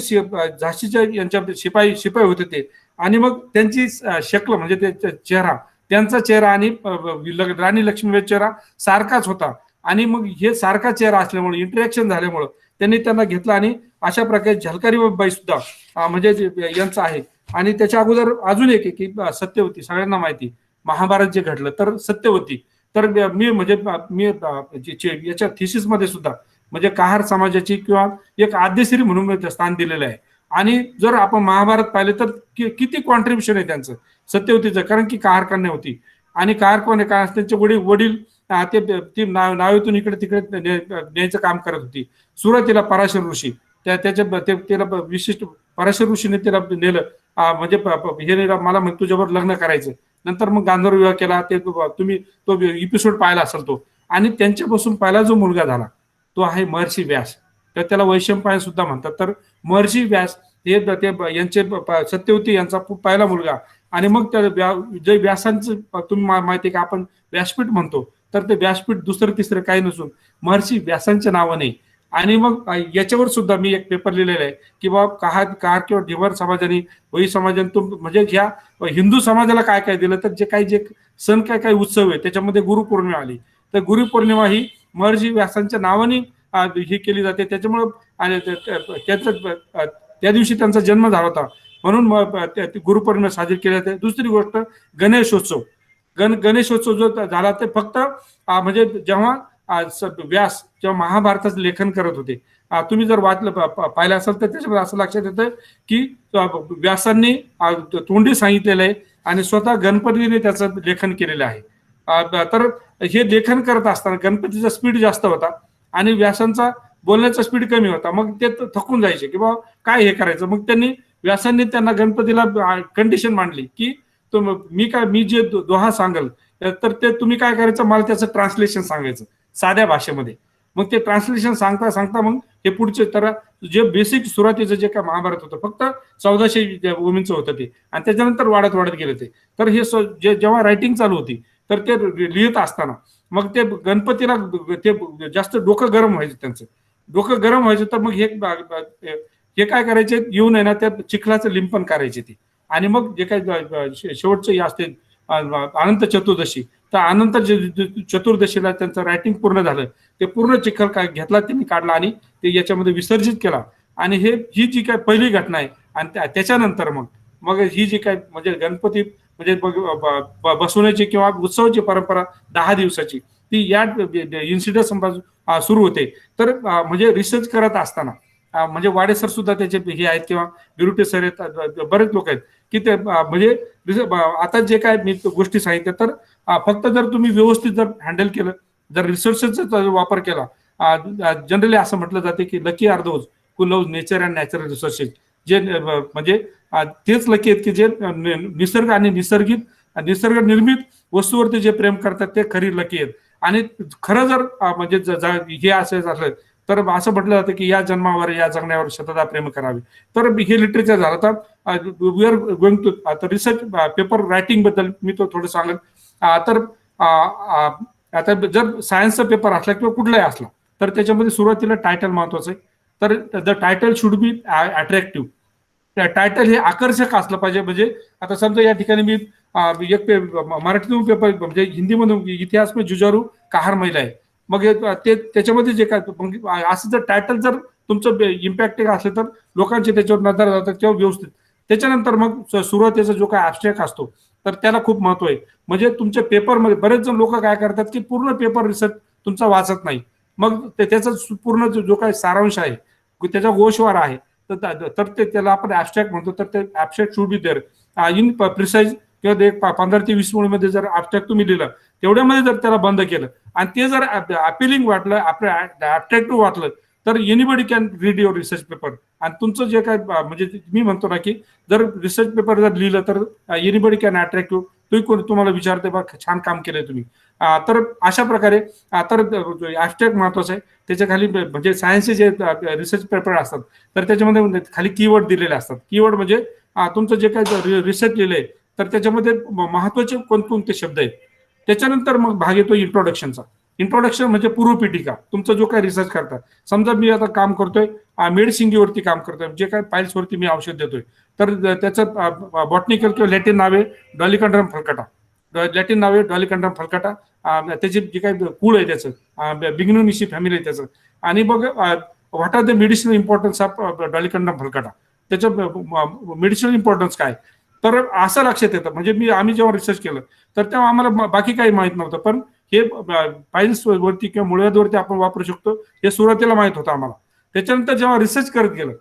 Speaker 5: झाशीच्या यांच्या शिपाई होते ते. आणि मग त्यांची शक्ल म्हणजे त्यांचा चेहरा, त्यांचा चेहरा आणि राणी लक्ष्मीबाईचा चेहरा सारखाच होता. आणि मग हे सारखा चेहरा असल्यामुळे, इंटरॅक्शन झाल्यामुळे त्यांनी त्यांना घेतलं, आणि अशा प्रकारे झलकारीबाई सुद्धा म्हणजे यांचं आहे. आणि त्याच्या अगोदर अजून एक की सत्यवती, सगळ्यांना माहिती महाभारत जे घडलं, तर सत्यवती, तर मी याच्या थिसिस मध्ये सुद्धा म्हणजे कहार समाजाची किंवा एक आद्यश्री म्हणून स्थान दिलेलं आहे. आणि जर आपण महाभारत पाहिले तर किती कॉन्ट्रीब्युशन आहे त्यांचं सत्यवतीचं, कारण की कहार कन्या होती. आणि कहार कोण आहे, काय त्यांचे वडील ते नावेतून इकडे तिकडे न्यायचं काम करत होती. सुरुवातीला पराशर ऋषी त्याला विशिष्ट पराशर ऋषीने त्याला नेलं, म्हणजे हे मला तुझ्यावर लग्न करायचं. नंतर मग गांधर्व विवाह केला, ते तुम्ही तो एपिसोड पाहिला असेल तो. आणि त्यांच्यापासून पहिला जो मुलगा झाला तो आहे महर्षी व्यास, तर त्याला वैशंपायन सुद्धा म्हणतात. तर महर्षी व्यास हे यांचे सत्यवती यांचा पहिला मुलगा. आणि मग त्या जे व्यासांचं तुम्ही माहिती आहे की आपण व्यासपीठ म्हणतो, तर ते व्यासपीठ दुसरं तिसरं काही नसून महर्षी व्यासांच्या नावाने. आणि मग याच्यावर सुद्धा मी एक पेपर लिहिलेला आहे की बाबा कहार किंवा ढिवर समाजाने, होई समाजाने म्हणजे ह्या हिंदू समाजाला काय काय दिलं, तर जे सण काय उत्सव आहे त्याच्यामध्ये गुरुपौर्णिमा आली, तर गुरुपौर्णिमा ही महर्षी व्यासांच्या नावाने ही केली जाते. त्याच्यामुळं त्या दिवशी त्यांचा जन्म झाला होता, म्हणून गुरुपौर्णिमा साजरी केली जाते. दुसरी गोष्ट गणेशोत्सव. गणेशोत्सव जो झाला ते फक्त म्हणजे जेव्हा व्यास जेव्हा महाभारताचं लेखन करत होते, तुम्ही जर पाहिलं असेल तर त्याच्यामध्ये असं लक्षात येतं की व्यासांनी तोंडी सांगितलेलं आहे आणि स्वतः गणपतीने त्याचं लेखन केलेलं आहे. तर हे लेखन करत असताना गणपतीचा स्पीड जास्त होता आणि व्यासांचा बोलण्याचा स्पीड कमी होता. मग ते थकून जायचे की बाबा काय हे करायचं. मग व्यासांनी त्यांना गणपतीला कंडिशन मांडली की मी जे दोहा सांगल तर ते तुम्ही काय करायचं, मला त्याचं ट्रान्सलेशन सांगायचं साध्या भाषेमध्ये. मग ते ट्रान्सलेशन सांगता सांगता मग हे पुढचे, तर जे बेसिक सुरुवातीचं जे काय महाभारत होतं फक्त 1400 वूमेनचं होतं ते, आणि त्याच्यानंतर वाढत गेलं ते. तर हे जेव्हा रायटिंग चालू होती तर ते लिहित असताना मग ते गणपतीला ते जास्त डोकं गरम व्हायचं, त्यांचं डोकं गरम व्हायचं. तर मग हे काय करायचे, येऊन आहे ना त्या चिखलाचं लिंपन करायचे ते. आणि मग जे काही शेवटचं असते अनंत चतुर्दशी, तर अनंत चतुर्दशीला त्यांचं रायटिंग पूर्ण झालं, ते पूर्ण चिखल काय घेतला त्यांनी, काढला आणि ते याच्यामध्ये विसर्जित केला. आणि ही जी काय पहिली घटना आहे. आणि त्याच्यानंतर मग ही जी काय म्हणजे गणपती म्हणजे बसवण्याची किंवा उत्सवाची परंपरा 10 दिवसाची ती या इन्सिडेंट सुरू होते. तर म्हणजे रिसर्च करत असताना म्हणजे वाडे सर सुद्धा त्याचे हे आहेत किंवा विरुटे सर आहेत, बरेच लोक आहेत की ते म्हणजे आता जे काय मी गोष्टी सांगितल्या, तर फक्त जर तुम्ही व्यवस्थित जर हँडल केलं, जर रिसोर्सेसचा वापर केला, जनरली असं म्हटलं जाते की lucky are those who love nature and natural resources, जे म्हणजे तेच लकी आहेत की जे निसर्ग आणि निसर्ग निर्मित वस्तूवरती जे प्रेम करतात ते खरी लकी आहेत. आणि खरं जर म्हणजे हे असं झालं तर असं म्हटलं जातं की या जन्मावर या जगण्यावर शतदा प्रेम करावे. तर हे लिटरेचर झालं. तर वी आर गोइंग टू आता रिसर्च पेपर रायटिंग बद्दल मी तो थोडं सांगेल. तर आता जर सायन्सचा पेपर असला किंवा कुठलाही असला तर त्याच्यामध्ये सुरुवातीला टायटल महत्वाचं आहे. तर the title should be attractive. Title हे आकर्षक असलं पाहिजे. म्हणजे आता समजा या ठिकाणी मी एक मराठीतून पेपर म्हणजे हिंदीमधून इतिहास में जुजारू कहार महिला आहे, मग ते त्याच्यामध्ये जे काय असं जर टायटल जर तुमचं इम्पॅक्ट असलं तर लोकांचे त्याच्यावर नजर जातात किंवा व्यवस्थित. त्याच्यानंतर मग सुरुवातीचा जो काय ॲब्स्ट्रॅक्ट असतो तर त्याला खूप महत्व आहे. म्हणजे तुमच्या पेपरमध्ये बरेच जण लोक काय करतात की पूर्ण पेपर रिसर्च तुमचा वाचत नाही, मग त्याचा पूर्ण जो काही सारांश आहे त्याचा गोषवार आहे तर त्याला आपण ॲब्स्ट्रॅक्ट म्हणतो. तर ते abstract should be there in precise किंवा एक 15 ते 20 मध्ये जर ऍबस्ट्रॅक्ट तुम्ही लिहिलं, तेवढ्यामध्ये जर त्याला बंद केलं आणि ते जर अपिलिंग वाटलं, अट्रॅक्टिव्ह वाटलं, तर anybody can read your research paper. आणि तुमचं जे काय म्हणजे मी म्हणतो ना की जर रिसर्च पेपर जर लिहिलं तर एनीबडी कॅन अट्रॅक्टिव्ह, तुम्ही कोण तुम्हाला विचारते बा छान काम केलंय तुम्ही. तर अशा प्रकारे तर ॲब्स्ट्रॅक्ट महत्वाचं आहे. त्याच्या खाली म्हणजे सायन्सचे जे रिसर्च पेपर असतात तर त्याच्यामध्ये खाली कीवर्ड दिलेले असतात. कीवर्ड म्हणजे तुमचं जे काय रिसर्च लिहिलंय तर त्याच्यामध्ये महत्वाचे कोणकोणते शब्द आहेत. त्याच्यानंतर मग भाग येतो इंट्रोडक्शनचा. इंट्रोडक्शन म्हणजे पूर्वपीठिका, तुमचा जो काय रिसर्च करता. समजा मी आता काम करतोय मेडसिंगीवरती काम करतोय, जे काय फाईल्सवरती मी औषध देतोय, तर त्याचं बॉटनिकल किंवा लॅटिन नावे डॉलिकंड्रम फलकटा, लॅटिन नावे डॉलिकंड्रम फलकटा, त्याचे जे काही कुळ आहे त्याचं बिग्नोनिसी फॅमिली आहे त्याचं. आणि मग what are the medicinal importance of Dolichandrone falcata, त्याचं मेडिसिनल इम्पॉर्टन्स काय. तर असं लक्षात येतं. म्हणजे आम्ही जेव्हा रिसर्च केलं तर तेव्हा आम्हाला बाकी काही माहित नव्हतं, पण हे फाईल्स वरती किंवा मुळव्याधवरती आपण वापरू शकतो हे सुरुवातीला माहित होतं आम्हाला. त्याच्यानंतर जेव्हा रिसर्च करत गेलं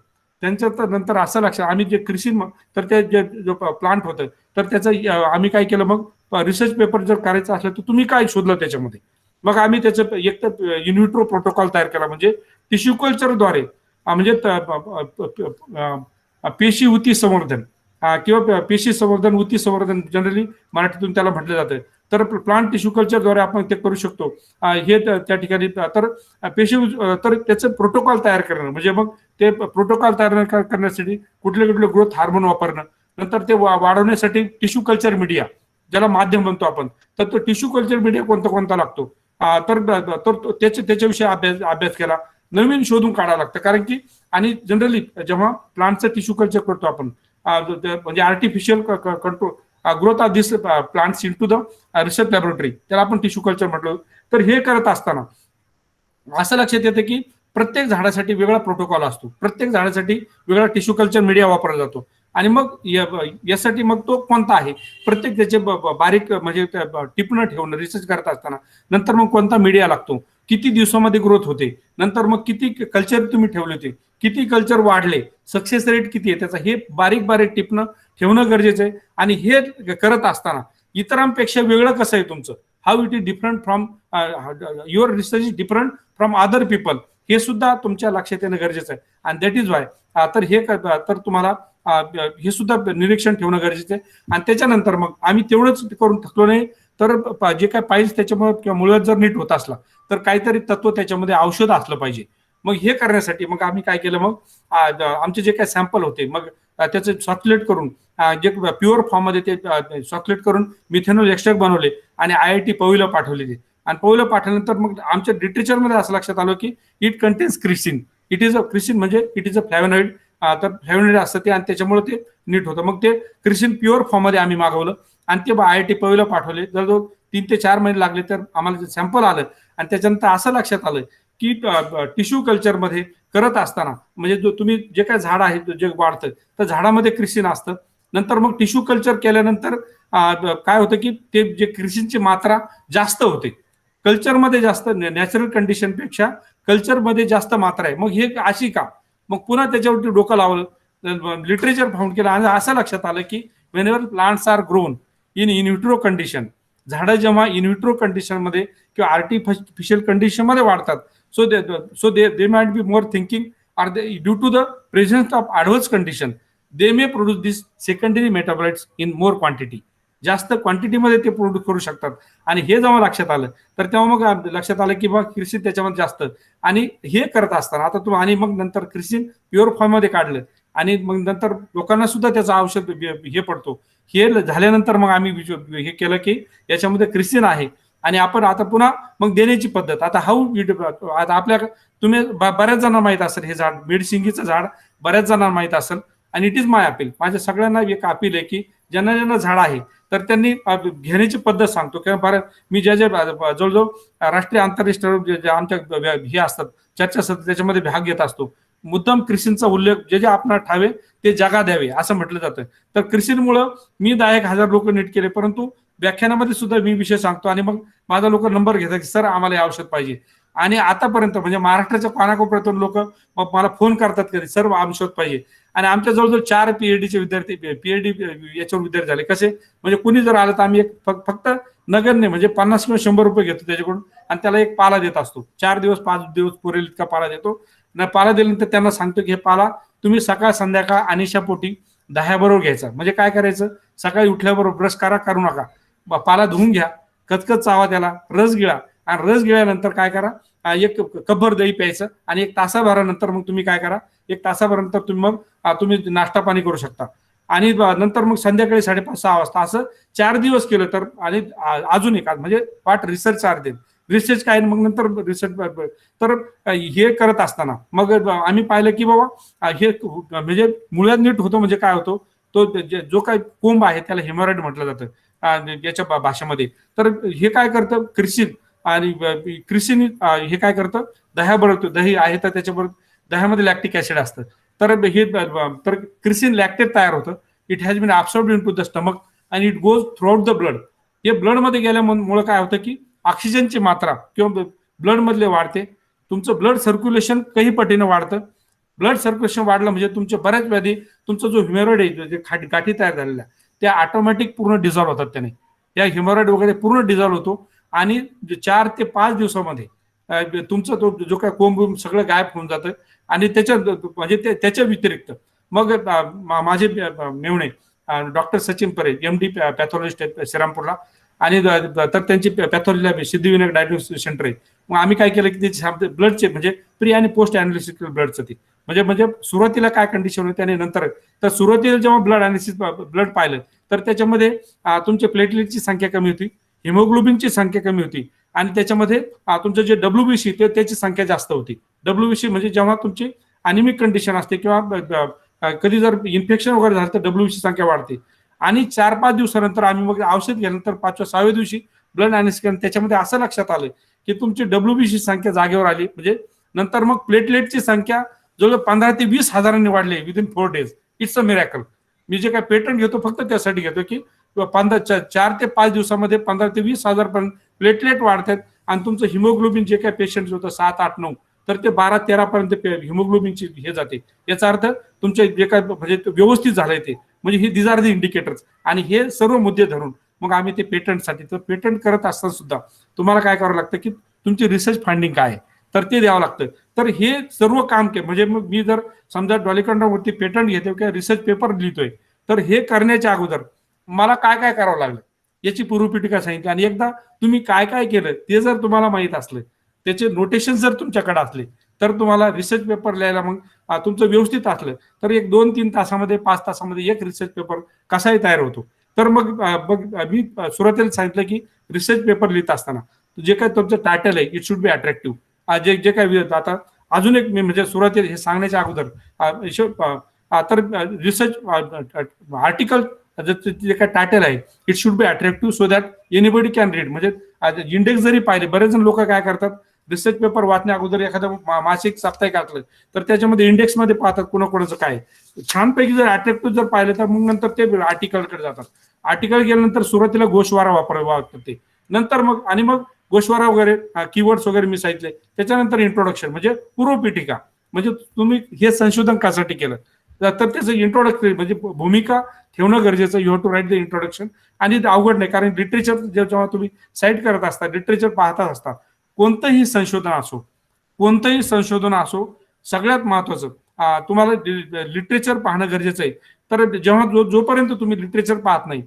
Speaker 5: त्यांच्या नंतर असं लक्षात, आम्ही जे कृषी तर ते जे प्लांट होतं तर त्याचं आम्ही काय केलं, मग रिसर्च पेपर जर करायचं असलं तर तुम्ही काय शोधलं त्याच्यामध्ये. मग आम्ही त्याचं एक तर इनविट्रो प्रोटोकॉल तयार केला, म्हणजे टिश्यू कल्चरद्वारे म्हणजे पेशी उती संवर्धन किंवा पेशी संवर्धन, उती संवर्धन जनरली मराठीतून त्याला म्हटलं जातं. तर प्लांट टिश्यू कल्चरद्वारे आपण ते करू शकतो. हे त्या ठिकाणी तर पेशी तर त्याचं प्रोटोकॉल तयार करणं, म्हणजे मग ते प्रोटोकॉल तयार करण्यासाठी कुठले कुठले ग्रोथ हार्मोन वापरणं, नंतर ते वाढवण्यासाठी टिश्यू कल्चर मीडिया ज्याला माध्यम म्हणतो आपण, तर तो टिश्यू कल्चर मीडिया कोणता लागतो, तर त्याच्याविषयी अभ्यास केला. नवीन शोधून काढावं लागतं, कारण की आणि जनरली जेव्हा प्लांटचं टिश्यू कल्चर करतो आपण म्हणजे artificial control growth of this plants in to the research laboratory, त्याला आपण टिश्यू कल्चर म्हटलं. तर हे करत असताना असं लक्षात येतं की प्रत्येक झाडासाठी वेगळा प्रोटोकॉल असतो, प्रत्येक झाडासाठी वेगळा टिश्यू कल्चर मीडिया वापरला जातो. आणि मग यासाठी मग तो कोणता आहे, प्रत्येक त्याचे बारीक म्हणजे टिपणं ठेवणं रिसर्च करत असताना. नंतर मग कोणता मीडिया लागतो, किती दिवसामध्ये ग्रोथ होते, नंतर मग किती कल्चर तुम्ही ठेवले होते, किती कल्चर वाढले, सक्सेस रेट किती आहे त्याचा, हे बारीक बारीक टिपणं ठेवणं गरजेचं आहे. आणि हे करत असताना इतरांपेक्षा वेगळं कसं आहे तुमचं, how it is different from your research is different from other people, हे सुद्धा तुमच्या लक्षात येणं गरजेचं आहे. आणि दॅट इज वाय तर हे तर तुम्हाला हे सुद्धा निरीक्षण ठेवणं गरजेचं आहे. आणि त्याच्यानंतर मग आम्ही तेवढंच करून थकलो नाही, तर जे काय पाहिजे त्याच्यामुळे किंवा मुळव्याध जर नीट होत असला तर काहीतरी तत्व त्याच्यामध्ये औषध असलं पाहिजे. मग हे करण्यासाठी मग आम्ही काय केलं, मग आमचे जे काही सॅम्पल होते मग त्याचे सॉक्युलेट करून जे प्युअर फॉर्म मध्ये ते सॉक्युलेट करून मिथेनॉल एक्स्ट्रॅक्ट बनवले आणि IIT पवईला पाठवले ते. आणि पवईला पाठवल्यानंतर मग आमच्या लिटरेचरमध्ये असं लक्षात आलं की it contains chrysin, it is a chrysin म्हणजे इट इज अ फ्लॅव्हनॉइड, तर फ्लॅव्हनॉइड असतं ते आणि त्याच्यामुळे ते नीट होतं. मग ते क्रिसिन प्युअर फॉर्म मध्ये आम्ही मागवलं आणि ते IIT पवईला पाठवले. जवळजवळ 3 ते 4 महिने लागले तर आम्हाला सॅम्पल आलं. आणि त्याच्यानंतर असं लक्षात आलं की टिश्यू कल्चरमध्ये करत असताना म्हणजे जो तुम्ही जे काय झाड आहे जे वाढतं तर झाडामध्ये क्रिसिन असतं. नंतर मग टिश्यू कल्चर केल्यानंतर काय होतं की ते जे क्रिसिनची मात्रा जास्त होते, कल्चरमध्ये जास्त, नॅचरल कंडिशन पेक्षा कल्चरमध्ये जास्त मात्रा आहे. मग हे अशी का, मग पुन्हा त्याच्यावरती डोकं लावलं, लिटरेचर फाउंड केलं आणि असं लक्षात आलं की whenever plants are grown in in vitro condition, झाडं जेव्हा इनविट्रो कंडिशन मध्ये किंवा आर्टिफिशियल कंडिशन मध्ये वाढतात, so they might be more thinking or due to the presence of adverse condition they may produce this secondary metabolites in more quantity, जास्त क्वांटिटीमध्ये ते produce करू शकतात. आणि हे जेव्हा लक्षात आलं तर तेव्हा मग लक्षात आलं की बा क्रिसिन त्याच्यामध्ये जास्त. आणि हे करत असताना आता तुम्ही आणि मग नंतर क्रिसिन प्युअर फॉर्म मध्ये काढलं आणि मग नंतर लोकांना सुद्धा त्याचं औषध हे पडतो. हे झाल्यानंतर मग आम्ही हे केलं की याच्यामध्ये क्रिसिन आहे आणि आपण आता पुन्हा मग देण्याची पद्धत. आता आता आपल्या तुम्ही बऱ्याच जणांना माहित असेल हे झाड मेडसिंगीचं झाड बऱ्याच जणांना माहित असेल. आणि इट इज माय अपील, माझ्या सगळ्यांना एक अपील आहे की ज्यांना ज्यांना झाड आहे तर त्यांनी घेण्याची पद्धत सांगतो. किंवा बरं मी ज्या जवळजवळ राष्ट्रीय आंतरराष्ट्रीय आमच्या हे असतात चर्चा असतात त्याच्यामध्ये भाग घेत असतो. मुद्दाम क्रिसिनचा उल्लेख जे आपणाला ठावे ते जगा द्यावे असं म्हटलं जातं. तर क्रिसिनमुळं मी 10,000 लोक नीट केले, परंतु व्याख्यानामध्ये सुद्धा मी विषय सांगतो आणि मग माझा लोक नंबर घेतात की सर आम्हाला हे औषध पाहिजे. आणि आतापर्यंत म्हणजे महाराष्ट्राच्या कानाकोपऱ्यातून लोक मला फोन करतात कधी सर्व आमशोध पाहिजे. आणि आमच्या जवळजवळ 4 PhDचे विद्यार्थी PhD याच्यावर विद्यार्थी झाले. कसे म्हणजे कुणी जर आलं तर आम्ही एक फक्त नगण्य म्हणजे 50 किंवा 100 रुपये घेतो त्याच्याकडून आणि त्याला एक पाला देत असतो. 4 दिवस 5 दिवस पुरेल इतका पाला देतो. पाला दिल्यानंतर त्यांना सांगतो की हे पाला तुम्ही सकाळ संध्याकाळ अनिशा पोटी दह्याबरोबर घ्यायचा. म्हणजे काय करायचं, सकाळी उठल्याबरोबर ब्रश करू नका, पाला धुवून घ्या, कचकच चावा, त्याला रस गिळा आणि रस गिळल्यानंतर काय करा, एक कपभर दही प्यायचं आणि 1 तासाभरानंतर मग तुम्ही काय करा, 1 तासाभरानंतर तुम्ही नाश्ता पाणी करू शकता. आणि नंतर मग संध्याकाळी 5:30-6 वाजता असं 4 दिवस केलं तर. आणि अजून एक म्हणजे पाठ रिसर्च देईल. रिसर्च काय मग नंतर रिसर्च तर हे करत असताना मग आम्ही पाहिलं की बाबा हे म्हणजे मुळात नीट होतं. म्हणजे काय होतो, तो जो काही कोंब आहे त्याला हेमोरॉइड म्हटलं जातं याच्या भाषेमध्ये. तर हे काय करतं क्रिसिन, आणि क्रिसिन हे काय करतं, दह्याबरोबर दही आहे तर त्याच्याबरोबर दह्यामध्ये लॅक्टिक ऍसिड असतं. तर हे तर क्रिसिन लॅक्टेट तयार होतं. It has been absorbed into the stomach आणि it goes throughout the blood. हे ब्लडमध्ये गेल्यामुळे काय होतं की ऑक्सिजनची मात्रा किंवा ब्लड मधले वाढते. तुमचं ब्लड सर्क्युलेशन काही पटीनं वाढतं. ब्लड सर्क्युलेशन वाढलं म्हणजे तुमचे बऱ्याच व्याधी, तुमचा जो ह्युमेरॉइड आहे, जे गाठी तयार झालेल्या त्या ऑटोमॅटिक पूर्ण डिझॉल्व्ह होतात त्याने. या ह्युमेरॉइड वगैरे पूर्ण डिझॉल्व्ह होतो आणि 4 ते 5 दिवसामध्ये तुमचा तो जो काय कोंब सगळं गायब होऊन जातं. आणि म्हणजे त्याच्या व्यतिरिक्त मग माझे मेवणे डॉक्टर सचिन परे MD पॅथॉलॉजिस्ट आहेत श्रीरामपूरला, आणि तर त्यांची पॅथॉलॉजी सिद्धिविनायक डायग्नोस्टिक सेंटर आहे. मग आम्ही काय केलं की त्याचे ब्लडचे म्हणजे प्री आणि पोस्ट अनालिसिस ब्लडचं ते म्हणजे सुरुवातीला काय कंडिशन होती आणि नंतर. तर सुरुवातीला जेव्हा ब्लड पाहिलं तर त्याच्यामध्ये तुमच्या प्लेटलेटची संख्या कमी होती, हिमोग्लोबिनची संख्या कमी होती आणि त्याच्यामध्ये तुमचं जे WBC त्याची संख्या जास्त होती. WBC म्हणजे जेव्हा तुमची अनिमिक कंडिशन असते किंवा कधी जर इन्फेक्शन वगैरे झालं तर WBC संख्या वाढते. आणि 4-5 दिवसानंतर आम्ही मग औषध घेतल्यानंतर 5व्या-6व्या दिवशी ब्लड अनालिसिस केलं, त्याच्यामध्ये असं लक्षात आलं की तुमची WBC संख्या जागेवर आली. म्हणजे नंतर मग प्लेटलेटची संख्या जवळजवळ 15 ते 20 हजारांनी वाढली within 4 days. It's a miracle. मी जे काय पेटंट घेतो फक्त त्यासाठी घेतो की 4 ते 5 दिवसामध्ये 15 ते 20 हजार पर्यंत प्लेटलेट वाढतात आणि तुमचं हिमोग्लोबिन जे काय पेशंट होतं 7, 8, 9 तर ते 12-13 पर्यंत हिमोग्लोबिनची हे जाते. याचा अर्थ तुमचे जे काय म्हणजे व्यवस्थित झालंय ते. म्हणजे हे दिज आर द इंडिकेटर्स. आणि हे सर्व मुद्दे धरून मग आम्ही ते पेटंटसाठी, तर पेटंट करत असताना सुद्धा तुम्हाला काय करावं लागतं की तुमची रिसर्च फाइंडिंग काय आहे तर ते द्यावं लागतं. तर हे सर्व काम केलं म्हणजे मग मी जर समजा डॉलिकॉन्ड्रावरती पेटंट घेतोय किंवा रिसर्च पेपर लिहितोय तर हे करण्याच्या अगोदर मला काय काय करावं लागलं याची पूर्वपीठिका सांगितली. आणि एकदा तुम्ही काय काय केलं ते जर तुम्हाला माहित असलं, त्याचे नोटेशन जर तुमच्याकडे असले तर तुम्हाला रिसर्च पेपर लिहायला मग तुमचं व्यवस्थित असलं तर 1-2-3 तासामध्ये 5 तासामध्ये एक रिसर्च पेपर कसाही तयार होतो. तर मग मी सुरुवातीला सांगितलं की रिसर्च पेपर लिहित असताना जे काय तुमचं टायटल आहे इट शुड बी अट्रॅक्टिव्ह. जे काय आता अजून एक मी म्हणजे सुरुवातीला हे सांगण्याच्या अगोदर तर रिसर्च आर्टिकल जे काय टायटल आहे it should be attractive so that anybody can read. म्हणजे इंडेक्स जरी पाहिले, बरेच जण लोक काय करतात रिसर्च पेपर वाचण्या अगोदर एखादं मासिक साप्ताहिक असलं तर त्याच्यामध्ये इंडेक्समध्ये पाहतात कोणाकोणाचं काय. छानपैकी जर अट्रॅक्टिव्ह जर पाहिलं तर मग नंतर ते आर्टिकलकडे जातात. आर्टिकल गेल्यानंतर सुरुवातीला गोषवारा वापरतात ते, नंतर मग आणि मग गोषवारा वगैरे कीवर्ड्स वगैरे मी सांगितले, त्याच्यानंतर इंट्रोडक्शन म्हणजे पूर्वपीठिका. म्हणजे तुम्ही हे संशोधन कशासाठी केलं तर त्याचं इंट्रोडक्शन म्हणजे भूमिका ठेवणं गरजेचं. You have to write the introduction. आणि अवघड नाही, कारण लिटरेचर जेव्हा तुम्ही साईट करत असता, लिटरेचर पाहता असता, कोणतंही संशोधन असो सगळ्यात महत्वाचं तुम्हाला लिटरेचर पाहणं गरजेचं आहे. तर जेव्हा जोपर्यंत तुम्ही लिटरेचर पाहत नाही,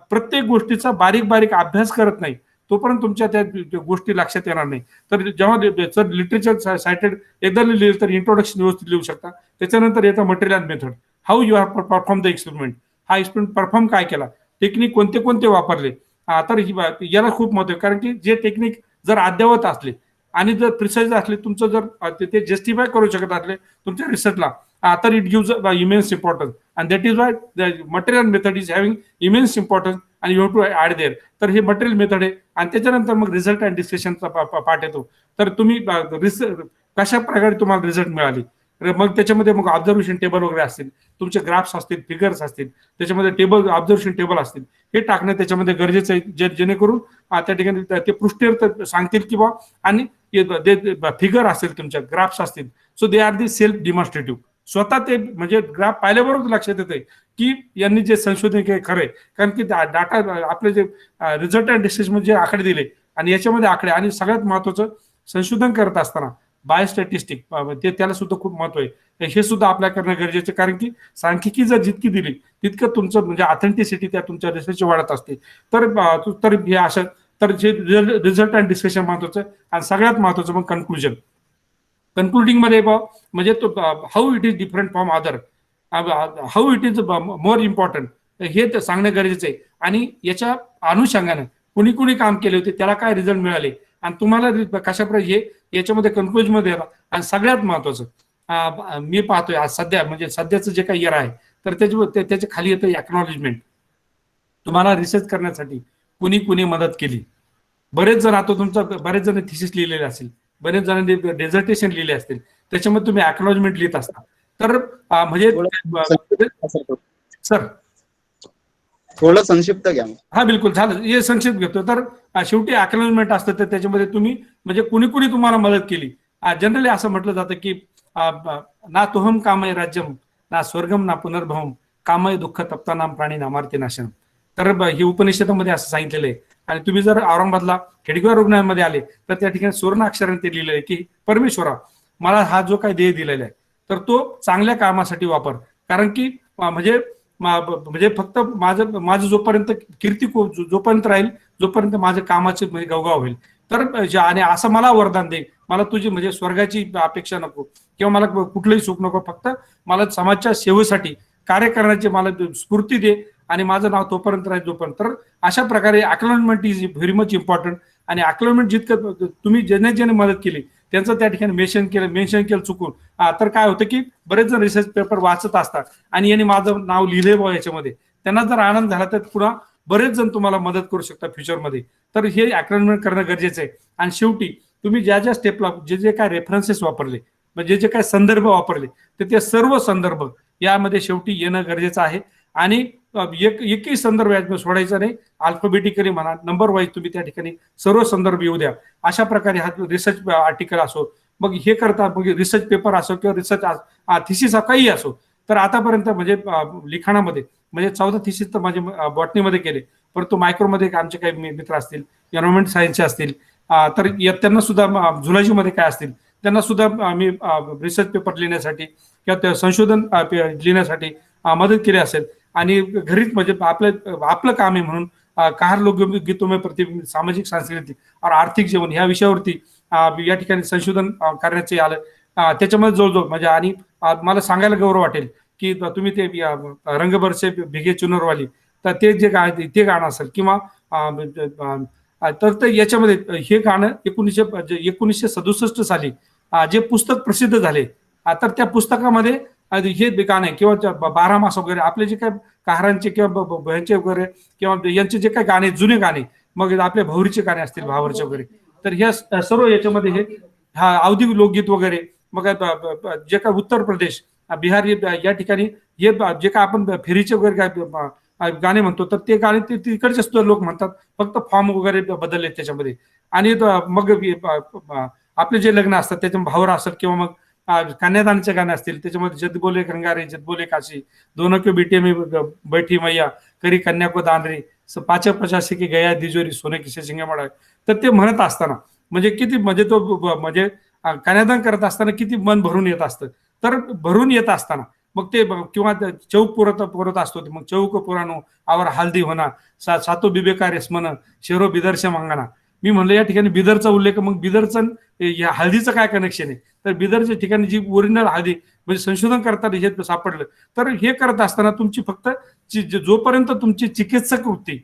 Speaker 5: प्रत्येक गोष्टीचा बारीक बारीक अभ्यास करत नाही, तोपर्यंत तुमच्या त्या गोष्टी लक्षात येणार नाही. तर जेव्हा लिटरेचर सायटेड एकदा लिहिलं तर इंट्रोडक्शन व्यवस्थित लिहू शकता. त्याच्यानंतर येतं material method, how you have perform the experiment. हा एक्सपेरिमेंट परफॉर्म काय केला, टेक्निक कोणते कोणते वापरले. तर याला खूप महत्व आहे, कारण की जे टेक्निक जर अद्ययावत असले आणि जर प्रिसाइज असले, तुमचं जर ते जस्टिफाय करू शकत असले तुमच्या रिसर्चला, तर it gives immense importance. And that is why the material method is having immense importance आणि you have to add there. तर हे मटेरियल मेथड आहे. आणि त्याच्यानंतर मग रिझल्ट अँड डिस्कशनचा पार्ट येतो. तर तुम्ही कशा प्रकारे तुम्हाला रिझल्ट मिळाली, मग त्याच्यामध्ये मग ऑब्झर्वेशन टेबल वगैरे असतील, तुमचे ग्राफ्स असतील, फिगर्स असतील, त्याच्यामध्ये टेबल ऑब्झर्वेशन टेबल असतील, हे टाकणं त्याच्यामध्ये गरजेचं आहे, जेणेकरून त्या ठिकाणी ते पृष्ठीवर सांगतील की बा आणि फिगर असेल, तुमच्या ग्राफ्स असतील, so they are the self demonstrative. स्वतः ते म्हणजे ग्राफ पाहिल्याबरोबर लक्षात येते की यांनी जे संशोधन केले खरंय. कारण की डाटा आपले जे रिझल्ट अँड डिसिजन जे आकडे दिले आणि याच्यामध्ये आकडे, आणि सगळ्यात महत्वाचं संशोधन करत असताना बायोस्टॅटिस्टिक ते त्याला सुद्धा खूप महत्व आहे. हे सुद्धा आपल्या करणं गरजेचं, कारण की सांख्यिकी जर जितकी दिली तितकं तुमचं म्हणजे ऑथेंटिसिटी त्या तुमच्या रिसर्च वाढत असते. तर हे असं तर जे रिझल्ट अँड डिस्कशन महत्वाचं, आणि सगळ्यात महत्वाचं मग कन्क्लुजन. कन्क्लुडिंग मध्ये म्हणजे तो how it is different from other, how it is more important, हे सांगणं गरजेचं आहे. आणि याच्या अनुषंगाने कुणी कुणी काम केले होते, त्याला काय रिझल्ट मिळाले, आणि तुम्हाला कशाप्रकारे हे याच्यामध्ये कन्क्लुजन मध्ये येतात. आणि सगळ्यात महत्वाचं मी पाहतोय आज सध्या म्हणजे सध्याचं जे काही इयर आहे, तर त्याच्या खाली येतं एक्नॉलेजमेंट. तुम्हाला रिसर्च करण्यासाठी कुणी कुणी मदत केली. बरेच जण आता बरेच जण थिसिस लिहिलेले असेल, बरेच जणांनी डेझर्टेशन लिहिले असतील, त्याच्यामध्ये तुम्ही एक्नॉलेजमेंट लिहित असता. तर म्हणजे सर
Speaker 4: थोडं संक्षिप्त घ्या.
Speaker 5: हा बिलकुल झालं, हे संक्षिप्त घेतो. तर शेवटी एक्नॉलेजमेंट असतं, तर त्याच्यामध्ये तुम्ही म्हणजे कुणी कुणी तुम्हाला मदत केली. जनरली असं म्हटलं जातं की ना तुहम कामय राज्यम ना स्वर्गम ना पुनर्भवम कामय दुःख तप्तानाम प्राणी नामार्ती नाशनम. तर हे उपनिषदामध्ये असं सांगितलेलं आहे. आणि तुम्ही जर औरंगाबादला खेडगाव रुग्णालयामध्ये आले तर त्या ठिकाणी सुवर्ण अक्षराने ते लिहिलेलं आहे की परमेश्वरा, मला हा जो काही देह दिलेला आहे तर तो चांगल्या कामासाठी वापर. कारण की म्हणजे फक्त माझं जोपर्यंत कीर्ती जोपर्यंत राहील, जोपर्यंत माझ्या कामाचे म्हणजे गवगाव होईल. तर आणि असं मला वरदान दे, मला तुझी म्हणजे स्वर्गाची अपेक्षा नको किंवा मला कुठलंही सुख नको, फक्त मला समाजाच्या सेवेसाठी कार्य करण्याची मला स्फूर्ती दे, आणि माझं नाव तोपर्यंत राहील जोपर्यंत. तर अशा प्रकारे acknowledgement is very much important. आणि अक्नॉलेजमेंट जितकं तुम्ही ज्याने मदत केली त्यांचं त्या ठिकाणी मेन्शन केलं चुकून, तर काय होतं की बरेच जण रिसर्च पेपर वाचत असतात आणि यांनी माझं नाव लिहिलंय बा याच्यामध्ये, त्यांना जर आनंद झाला तर पुन्हा बरेच जण तुम्हाला मदत करू शकतात फ्युचरमध्ये. तर हे अक्नॉलेजमेंट करणं गरजेचं आहे. आणि शेवटी तुम्ही ज्या स्टेपला जे काय रेफरन्सेस वापरले, म्हणजे जे काय संदर्भ वापरले, तर ते सर्व संदर्भ यामध्ये शेवटी येणं गरजेचं आहे. आणि एकही संदर्भ यात सोडायचा नाही, अल्फाबेटिकली म्हणा, नंबर वाईज तुम्ही त्या ठिकाणी सर्व संदर्भ येऊ द्या. अशा प्रकारे हा रिसर्च आर्टिकल असो, मग हे करता मग रिसर्च पेपर असो किंवा रिसर्च थिसिस काही असो. तर आतापर्यंत म्हणजे लिखाणामध्ये म्हणजे 14 थिसिस तर माझे बॉटनीमध्ये केले, परंतु मायक्रोमध्ये आमचे काही मित्र असतील, एन्व्हायरमेंट सायन्सचे असतील, तर त्यांना सुद्धा झुलॉजीमध्ये काय असतील त्यांना सुद्धा आम्ही रिसर्च पेपर लिहिण्यासाठी किंवा संशोधन लिहिण्यासाठी मदत केली असेल. आणि घरीच म्हणजे आपलं काम आहे म्हणून कार लोक गीतोमय प्रतिबिंब सामाजिक सांस्कृतिक और आर्थिक जीवन ह्या विषयावरती या ठिकाणी संशोधन करण्याचे आलं. त्याच्यामध्ये जवळजवळ म्हणजे आणि मला सांगायला गौरव वाटेल की तुम्ही ते रंगभरचे भिगे चुनरवाली, तर ते गाणं असेल किंवा तर याच्यामध्ये हे गाणं 1967 साली जे पुस्तक प्रसिद्ध झाले, तर त्या पुस्तकामध्ये हे गाणे किंवा 12 मास वगैरे आपले जे काय कहारांचे किंवा भयांचे वगैरे किंवा यांचे जे काही गाणे जुने गाणे, मग आपल्या भौरीचे गाणे असतील भावरचे वगैरे, तर ह्या सर्व याच्यामध्ये हे अवधी लोकगीत वगैरे, मग जे काय उत्तर प्रदेश बिहार या ठिकाणी हे जे काय आपण फेरीचे वगैरे गाणे म्हणतो, तर ते गाणे तिकडचे सुद्धा लोक म्हणतात, फक्त फॉर्म वगैरे बदलले त्याच्यामध्ये. आणि मग आपले जे लग्न असतात त्याच्यामध्ये भावर असतात किंवा मग कन्यादानचे गाणे असतील, त्याच्यामध्ये जद बोले गंगारे जद बोले काशी, दोनों के बेटे में बैठी मैया करी कन्या को दान रे, 5 की गया दिजोरी सोने किसे शिंगामडा. तर ते म्हणत असताना म्हणजे किती म्हणजे तो म्हणजे कन्यादान करत असताना किती मन भरून येत असतं. तर भरून येत असताना मग ते किंवा चौक पुरत असतो, मग चौक पुरानो आवर हल्दी होना सातो बिबेका रेसमन शेरो बिदरच्या मांगाना. मी म्हणलं या ठिकाणी बिदरचा उल्लेख, मग बिदरचं या हळदीचं काय कनेक्शन आहे, तर बिदरच्या ठिकाणी जी ओरिजिनल हळदी म्हणजे संशोधन करताना हे सापडलं. तर हे करत असताना तुमची फक्त जोपर्यंत तुमची चिकित्सक वृत्ती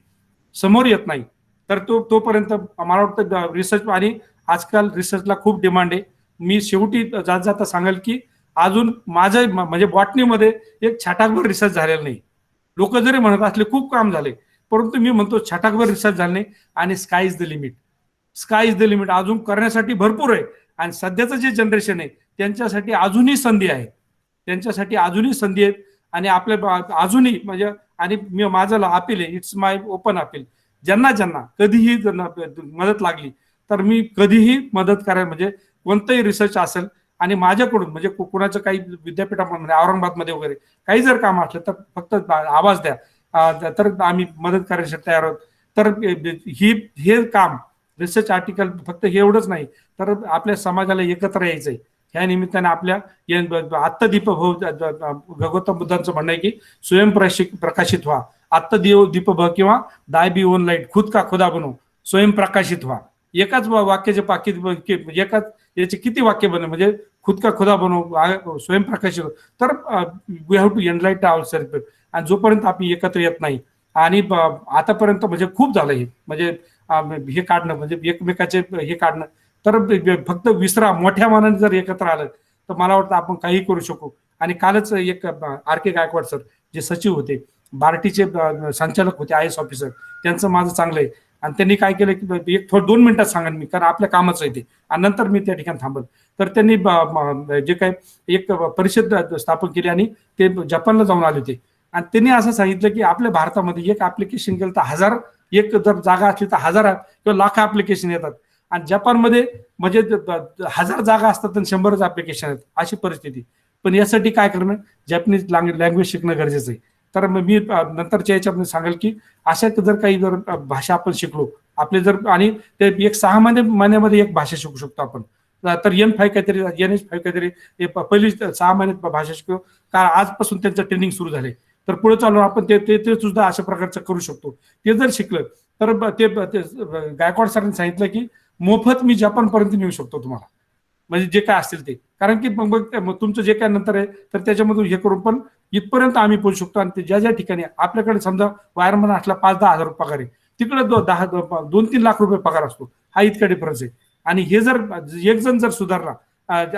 Speaker 5: समोर येत नाही तर तोपर्यंत मला वाटतं रिसर्च, आणि आजकाल रिसर्चला खूप डिमांड आहे. मी शेवटी जाता सांगाल की अजून माझ्या म्हणजे बॉटनीमध्ये एक छटाकभर रिसर्च झालेला नाही. लोक जरी म्हणत असले खूप काम झाले, परंतु मी म्हणतो छटाकभर रिसर्च झाले नाही. आणि sky is the limit, sky is the limit अजून करण्यासाठी भरपूर आहे. आणि सध्याचं जे जनरेशन आहे त्यांच्यासाठी अजूनही संधी आहे, त्यांच्यासाठी अजूनही संधी आहेत. आणि आपल्या अजूनही म्हणजे आणि मी माझं अपील आहे, इट्स माय ओपन अपील, ज्यांना कधीही मदत लागली तर मी कधीही मदत करायला, म्हणजे कोणतंही रिसर्च असेल आणि माझ्याकडून म्हणजे कुणाचं काही विद्यापीठामध्ये औरंगाबादमध्ये वगैरे काही जर काम असलं तर फक्त आवाज द्या, तर आम्ही मदत करण्यासाठी तयार आहोत. तर हे काम रिसर्च आर्टिकल फक्त हे एवढंच नाही, तर आपल्या समाजाला एकत्र यायचंय. ह्या निमित्ताने आपल्या आत्तदीपभव गौतम बुद्धांचं म्हणणं आहे की प्रकाशित व्हा. आत्तदीपभव किंवा दाय बी ओन लाईट, खुद का खुदा बनो, स्वयंप्रकाशित व्हा. एकाच वाक्याचे एकाच याचे किती वाक्य बने, म्हणजे खुद का खुदा बनो, स्वयंप्रकाशित हो. तर we have to enlight our self. आणि जोपर्यंत आपण एकत्र येत नाही, आणि आतापर्यंत म्हणजे खूप झालं हे, म्हणजे हे काढणं, म्हणजे एकमेकाचे हे काढणं, तर फक्त विसरा. मोठ्या मनाने जर एकत्र आलं तर मला वाटतं आपण काही करू शकू. आणि कालच एक RK गायकवाड सर, जे सचिव होते, बार्टीचे संचालक होते, IAS ऑफिसर, त्यांचं माझं चांगलं आहे. आणि त्यांनी काय केलं की एक 2 मिनिटात सांगेन मी, कारण आपल्या कामाचं आहे ते, आणि नंतर मी त्या ठिकाणी थांबल. तर त्यांनी जे काय एक परिषद स्थापन केली आणि ते जपानला जाऊन आले होते. आणि त्यांनी असं सांगितलं की आपल्या भारतामध्ये एक ऍप्लिकेशन केलं तर 1000, एक जर जागा असली तर 1000 किंवा लाख ऍप्लिकेशन येतात. आणि जपानमध्ये म्हणजे 1000 जागा असतात आणि 100च ऍप्लिकेशन आहेत, अशी परिस्थिती. पण यासाठी काय करणं, जॅपनीज लँग्वेज शिकणं गरजेचं आहे. तर मी नंतरच्या याच्यामध्ये सांगेल की अशा जर काही जर भाषा आपण शिकलो, आपले जर, आणि ते एक 6 महिन्यामध्ये एक भाषा शिकू शकतो आपण. तर N5 काहीतरी, NH5 काहीतरी पहिली 6 महिन्यात भाषा शिकलो, कारण आजपासून त्यांचं ट्रेनिंग सुरू झाले. तर पुढे चालून आपण ते सुद्धा अशा प्रकारचं करू शकतो. ते जर शिकलं तर ते गायकवाड सरांनी सांगितलं की मोफत मी जपानपर्यंत नेऊ शकतो तुम्हाला, म्हणजे जे काय असतील ते. कारण की मग तुमचं जे काय नंतर आहे तर त्याच्यामधून हे करून पण इथपर्यंत आम्ही पोहोचू शकतो. आणि ते ज्या ठिकाणी आपल्याकडे समजा वायरमन असला 5-10 हजार रुपये पगार आहे, तिकडे 2-3 लाख रुपये पगार असतो. हा इतका डिफरन्स आहे. आणि हे जर एक जण जर सुधारला,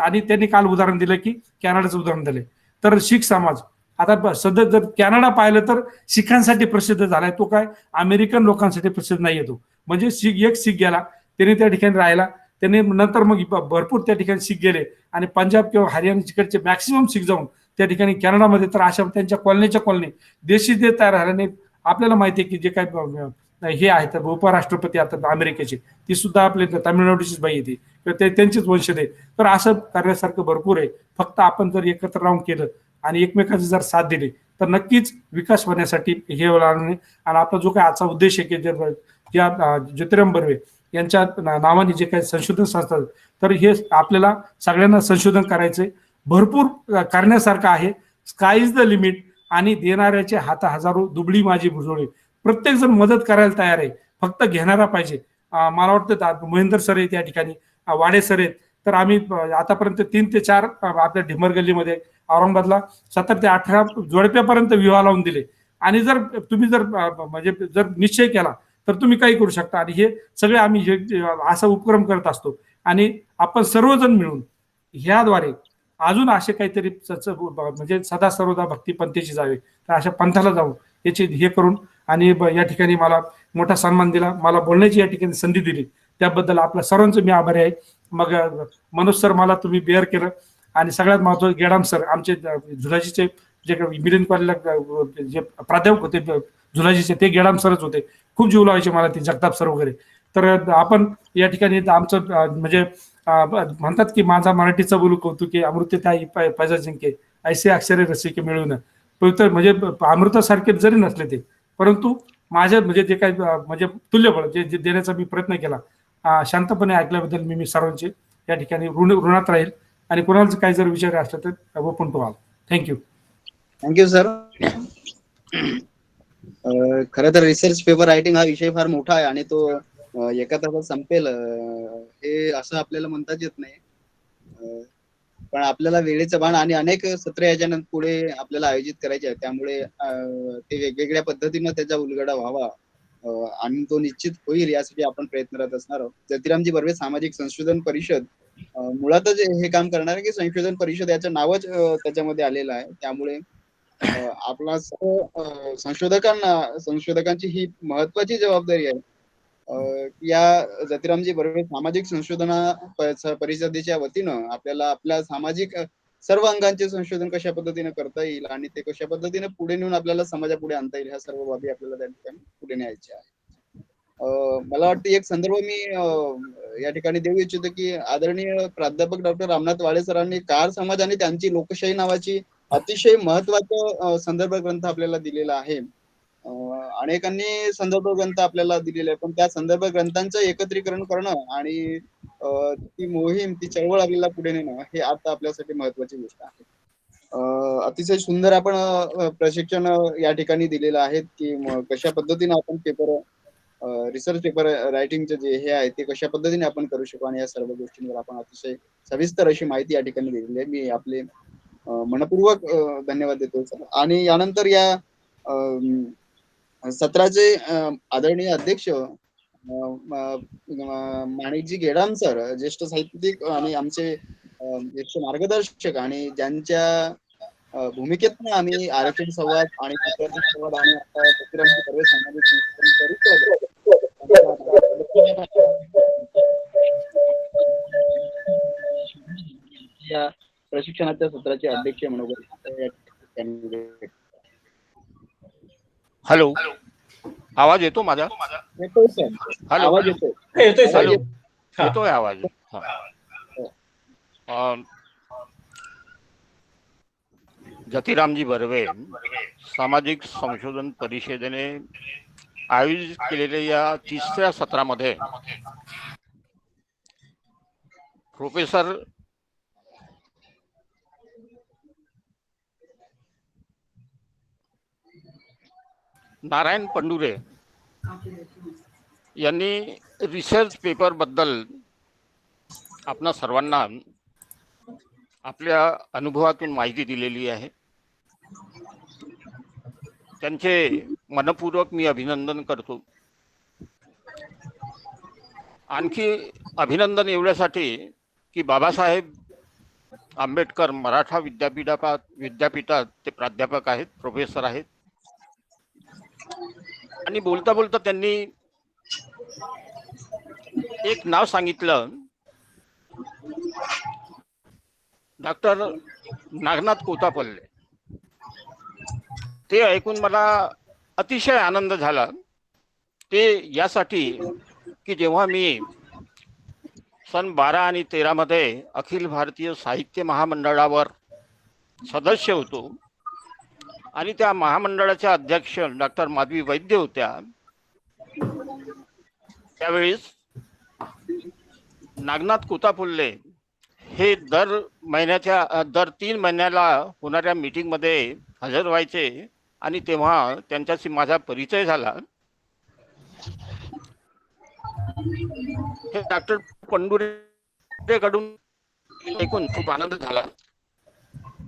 Speaker 5: आणि त्यांनी काल उदाहरण दिलं की कॅनडाचं उदाहरण दिले, तर शीख समाज आता सध्या जर कॅनडा पाहिलं तर शिखांसाठी प्रसिद्ध झालाय, तो काय अमेरिकन लोकांसाठी प्रसिद्ध नाही येतो. म्हणजे एक शीख गेला, त्याने त्या ठिकाणी राहिला, त्याने नंतर मग भरपूर त्या ठिकाणी शीख गेले, आणि पंजाब किंवा हरियाणा तिकडचे मॅक्सिमम शीख जाऊन त्या ठिकाणी कॅनडामध्ये, तर अशा त्यांच्या कॉलनी देशी ते तयार झाल्याने आपल्याला माहिती आहे की जे काय हे आहेत उपराष्ट्रपती आता अमेरिकेचे, ती सुद्धा आपले तामिळनाडूचीच बाई येते, तर त्यांचीच वंशज आहे. तर असं करण्यासारखं भरपूर आहे. फक्त आपण जर एकत्र राहून केलं आणि एकमेकांची जर साथ दिली तर नक्कीच विकास होण्यासाठी हे होणार नाही. आणि आपला जो काही आजचा उद्देश आहे की ज्या ज्योतिराम बर्वे यांच्या नावाने जे काही संशोधन संस्था, तर हे आपल्याला सगळ्यांना संशोधन करायचंय, भरपूर करण्यासारखं आहे. Sky is the limit. आणि देणाऱ्याचे हात हजारो, दुबळी माझी भुजोळी. प्रत्येक जण मदत करायला तयार आहे, फक्त घेणारा पाहिजे. मला वाटतं महेंद्र सर आहेत या ठिकाणी, वाडे सर आहेत. तर आम्ही आतापर्यंत 3 ते 4 आपल्या ढिमर गल्लीमध्ये औरंगाबादला 17 ते 18 जोडप्यापर्यंत विवाह लावून दिले. आणि जर तुम्ही जर म्हणजे जर निश्चय केला तर तुम्ही काही करू शकता. आणि हे सगळे आम्ही असा उपक्रम करत असतो. आणि आपण सर्वजण मिळून ह्याद्वारे अजून असे काहीतरी म्हणजे सदा सर्वदा भक्ती पंथेची जावे, तर अशा पंथाला जाऊ याची हे करून. आणि या ठिकाणी मला मोठा सन्मान दिला, मला बोलण्याची या ठिकाणी संधी दिली, त्याबद्दल आपल्या सर्वांचं मी आभारी आहे. मग मनोज सर, मला तुम्ही बेअर केलं. आणि सगळ्यात महत्त्वाचं गेडाम सर, आमचे झुलाजीचे जे मिलिंद कॉलेजला जे प्राध्यापक होते झुलाजीचे, ते गेडाम सरच होते. खूप जीव लावायचे मला ते, जगताप सर वगैरे. तर आपण या ठिकाणी आमचं म्हणजे म्हणतात की माझा मराठीचा बोलू कौतुके, अमृतताई पैजा जिंके, ऐसे अक्षरे रसिके मिळवणं. पवित्र म्हणजे अमृतासारखे जरी नसले ते, परंतु माझ्या म्हणजे जे काही म्हणजे तुल्यबळ जे देण्याचा मी प्रयत्न केला, शांतपणे ऐकल्याबद्दल मी सर्वांचे या ठिकाणी ऋणात राहील. आणि कोणाचं काही जर विचार असला तर open to all. Thank you.
Speaker 4: Thank you sir. खरं तर रिसर्च पेपर रायटिंग हा विषय फार मोठा आहे आणि तो एका तासात संपेल हे असं आपल्याला म्हणताच येत नाही. पण आपल्याला वेळेचं भान आणि अनेक सत्र याच्यानंतर पुढे आपल्याला आयोजित करायचे आहे, त्यामुळे ते वेगवेगळ्या पद्धतीनं त्याचा उलगडा व्हावा आणि तो निश्चित होईल यासाठी आपण प्रयत्नरत असणार आहोत. ज्योतिरामजी बर्वे सामाजिक संशोधन परिषद मुळातच हे काम करणार आहे की संशोधन परिषद याचं नावच त्याच्यामध्ये आलेलं आहे. त्यामुळे आपला सर्व संशोधकांची ही महत्वाची जबाबदारी आहे या ज्योतिरामजी बर्वे सामाजिक संशोधन परिषदेच्या वतीनं आपल्याला आपल्या सामाजिक सर्व अंगांचे संशोधन कशा पद्धतीने करता येईल आणि ते कशा पद्धतीने पुढे नेऊन आपल्याला समाजापुढे आणता येईल ह्या सर्व बाबी आपल्याला त्या ठिकाणी पुढे न्यायच्या आहेत. मला वाटतं एक संदर्भ मी या ठिकाणी देऊ इच्छितो की आदरणीय प्राध्यापक डॉक्टर रामनाथ वाडे सरांनी कार समाज आणि त्यांची लोकशाही नावाची अतिशय महत्वाचा संदर्भ ग्रंथ आपल्याला दिलेला आहे. अनेकांनी संदर्भ ग्रंथ आपल्याला दिलेले आहे, पण त्या संदर्भ ग्रंथांचं एकत्रीकरण करणं आणि ती मोहीम, ती चळवळ आपल्याला पुढे नेणं हे आता आपल्यासाठी महत्वाची गोष्ट आहे. अतिशय सुंदर आपण प्रशिक्षण या ठिकाणी दिलेलं आहे की कशा पद्धतीने आपण पेपर, रिसर्च पेपर रायटिंगचे जे हे आहे ते कशा पद्धतीने आपण करू शकू, आणि या सर्व गोष्टींवर आपण अतिशय सविस्तर अशी माहिती या ठिकाणी दिलेली आहे. मी आपले मनपूर्वक धन्यवाद देतो सर. आणि यानंतर या सत्राचे आदरणीय अध्यक्ष माणिकजी गेडाम सर, ज्येष्ठ साहित्यिक आणि आमचे ज्येष्ठ मार्गदर्शक, आणि ज्यांच्या भूमिकेतनं आम्ही आरक्षण संवाद आणि चित्रपट संवाद आणि आता ज्योतिरामजी बर्वे सामाजिक संशोधन या प्रशिक्षणाच्या सत्राचे अध्यक्ष म्हणून.
Speaker 3: हॅलो, आवाज येतो माझा?
Speaker 4: येतोय सर,
Speaker 3: हॅलो,
Speaker 4: आवाज येतोय.
Speaker 1: येतोय सर.
Speaker 3: हॅलो,
Speaker 1: हा.
Speaker 3: येतोय आवाज? ज्योतिरामजी बर्वे सामाजिक संशोधन परिषदेने आयोजित केलेल्या या 3ऱ्या सत्रामध्ये प्रोफेसर नारायण पंडुरे यांनी रिसर्च पेपर बद्दल आपणा सर्वांना आपल्या अनुभवातून माहिती दिलेली आहे. त्यांचे मनपूर्वक मी अभिनंदन करतो. आणखी अभिनंदन एवढ्यासाठी की बाबासाहेब आंबेडकर मराठा विद्यापीठात ते प्राध्यापक आहेत, प्रोफेसर आहेत. आणि बोलता बोलता त्यांनी एक नाव सांगितलं, डॉक्टर नागनाथ कोतापल्ले. ते ऐकून मला अतिशय आनंद झाला. ते यासाठी की जेव्हा मी सन 12 आणि 13 मध्ये अखिल भारतीय साहित्य महामंडळावर सदस्य होतो आणि त्या महामंडळाच्या अध्यक्ष डॉक्टर माधवी वैद्य होत्या, त्यावेळेस नागनाथ कोतापल्ले हे दर 3 महिन्याला होणाऱ्या मीटिंगमध्ये हजर व्हायचे आणि तेव्हा त्यांच्याशी माझा परिचय झाला. हे डॉक्टर पंडुरे कडून ऐकून खूप आनंद झाला.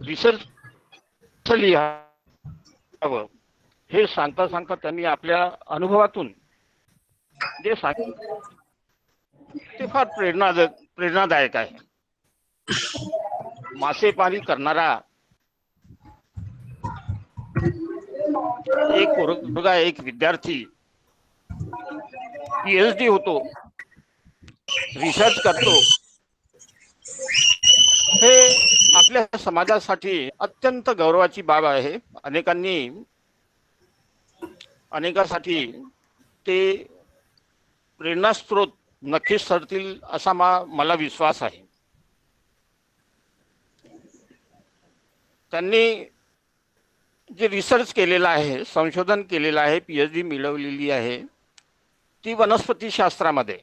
Speaker 3: रिसर्च लिहावं हे सांगता सांगता त्यांनी आपल्या अनुभवातून जे सांगितलं ते फार प्रेरणादायक आहे. मासेमारी करणारा एक पोरगा, एक विद्यार्थी PhD होतो, रिसर्च करतो, हे आपल्या समाजासाठी अत्यंत गौरवाची बाब आहे. अनेकांसाठी ते प्रेरणास्त्रोत नक्कीच ठरतील असा मला विश्वास आहे. त्यांनी जे रिसर्च केलेलं आहे, संशोधन केलेलं आहे, PhD मिळवलेली आहे ती वनस्पती शास्त्रामध्ये.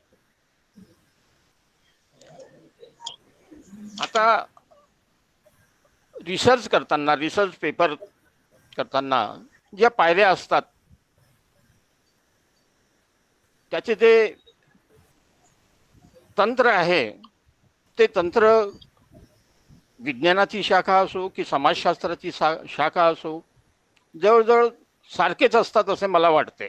Speaker 3: आता रिसर्च पेपर करताना ज्या पायऱ्या असतात त्याचे ते तंत्र आहे, ते तंत्र विज्ञानाची शाखा असो की समाजशास्त्राची शाखा असो, जवळजवळ सारखेच असतात असे मला वाटते.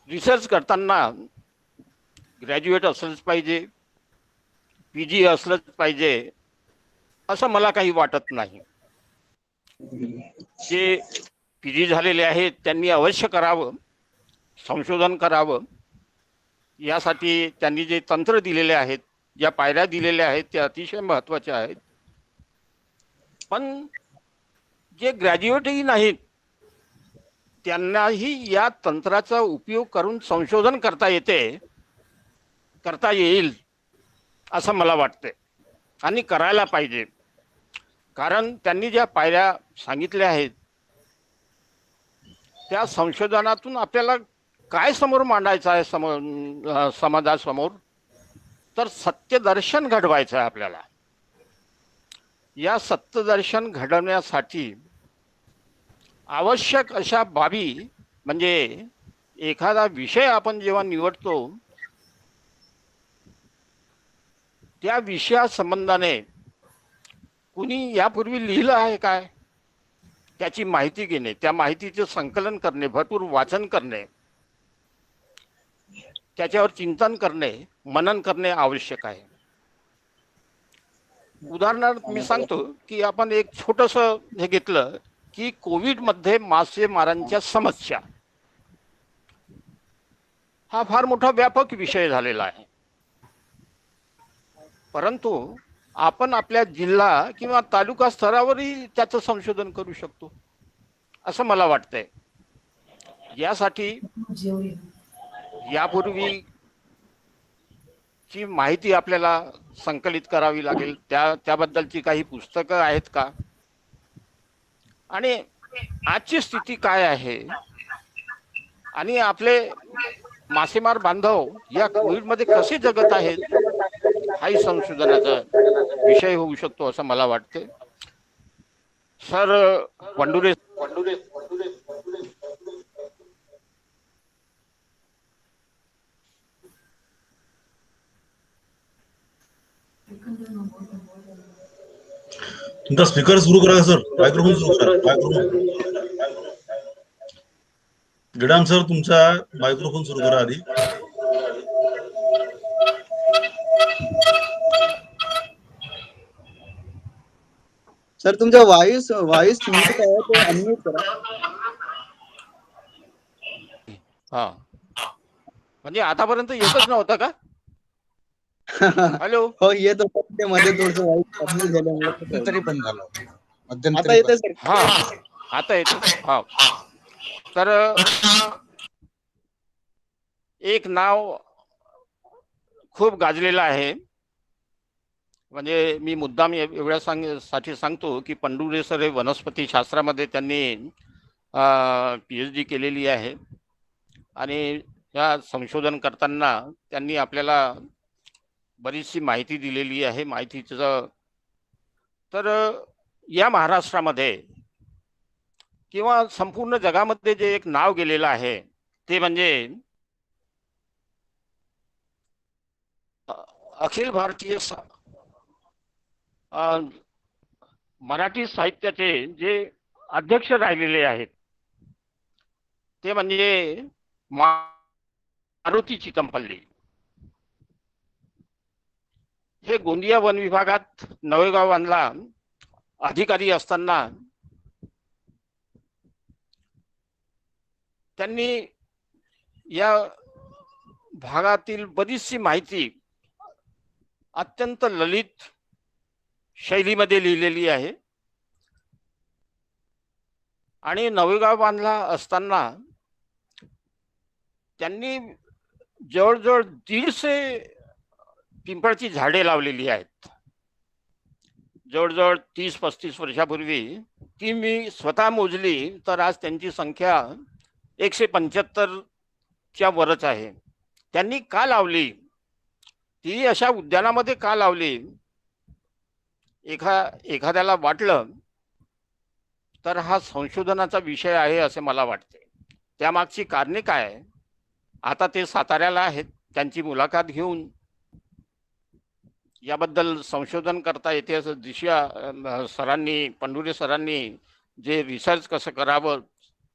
Speaker 3: रिसर्च करताना ग्रॅज्युएट असलंच पाहिजे, PG असलंच पाहिजे असं मला काही वाटत नाही. जे PG झालेले आहेत त्यांनी अवश्य करावं, संशोधन करावं. यासाठी त्यांनी जे तंत्र दिलेले आहेत, ज्या पायऱ्या दिलेल्या आहेत त्या अतिशय महत्त्वाच्या आहेत. पण जे ग्रॅज्युएटही नाहीत त्यांनाही या तंत्राचा उपयोग करून संशोधन करता येईल असं मला वाटते आणि करायला पाहिजे. कारण त्यांनी ज्या पायऱ्या सांगितल्या आहेत त्या संशोधनातून आपल्याला काय समोर मांडायचं आहे समाजासमोर, तर सत्यदर्शन घडवायचं आहे आपल्याला. या सत्यदर्शन घडवण्यासाठी आवश्यक अशा बाबी म्हणजे एखादा विषय आपण जेव्हा निवडतो त्या विषयासंबंधाने कुणी यापूर्वी लिहिलं आहे काय त्याची माहिती घेणे, त्या माहितीचे संकलन करणे, भरपूर वाचन करणे, त्याच्यावर चिंतन करणे, मनन करणे आवश्यक आहे. उदाहरणार्थ मी सांगतो की आपण एक छोटस हे घेतलं की कोविड मध्ये मासेमारांच्या समस्या हा फार मोठा व्यापक विषय झालेला आहे. परंतु आपण आपल्या जिल्हा किंवा तालुका स्तरावरही त्याचं संशोधन करू शकतो असं मला वाटतंय. यासाठी यापूर्वी ची माहिती आपल्याला संकलित करावी लागेल. त्याबद्दलची काही पुस्तकं आहेत का आणि आजची स्थिती काय आहे आणि आपले मासेमार बांधव या कोविड मध्ये कसे जगत आहेत हाही संशोधनाचा विषय होऊ शकतो असं मला वाटते. सर वंडुरे
Speaker 7: तुमचा स्पीकर सुरू करा सर, मायक्रोफोन सुरू करा. मायक्रोफोन गिडाम सर, तुमचा मायक्रोफोन सुरू करा आधी.
Speaker 4: सर तुमचा व्हॉइस म्यूट आहे, तो अनम्यूट करा.
Speaker 3: हा म्हणजे आतापर्यंत येतच नव्हता का? हॅलो.
Speaker 4: हो येतो, ते मध्ये थोडंसं व्हॉइस अनम्यूट झाल्यामुळे
Speaker 8: तरी पण झालं.
Speaker 4: आता
Speaker 8: मध्यंतरी
Speaker 4: येतं सर.
Speaker 3: हा आता येतो. हा तर एक नाव खूप गाजलेलं आहे. म्हणजे मी मुद्दाम एवढ्यासाठी सांगतो की पंडुरे सर हे वनस्पती शास्त्रामध्ये त्यांनी PhD केलेली आहे आणि या संशोधन करताना त्यांनी आपल्याला बरीचशी माहिती दिलेली आहे. माहितीचं तर या महाराष्ट्रामध्ये किंवा संपूर्ण जगामध्ये जे एक नाव गेलेलं आहे ते म्हणजे अखिल भारतीय मराठी साहित्याचे जे अध्यक्ष राहिलेले आहेत ते म्हणजे मारुती चितमपल्ली. हे गोंदिया वन विभागात नवेगाव वनला अधिकारी असताना त्यांनी या भागातील बरीचशी माहिती अत्यंत ललित शैलीमध्ये लिहिलेली आहे. आणि नवेगाव बांधला असताना त्यांनी जवळजवळ 150 पिंपळाची झाडे लावलेली आहेत. जवळजवळ 30-35 वर्षापूर्वी ती मी स्वतः मोजली तर आज त्यांची संख्या 175च्या वरच आहे. त्यांनी का लावली ती अशा उद्यानामध्ये का लावली एखाद्याला वाटलं तर हा संशोधनाचा विषय आहे असे मला वाटते. त्यामागची कारणे काय आता ते साताऱ्याला आहेत, त्यांची मुलाखत घेऊन याबद्दल संशोधन करता येते असं दिशा सरांनी पंडुरे सरांनी जे रिसर्च कसं करावं,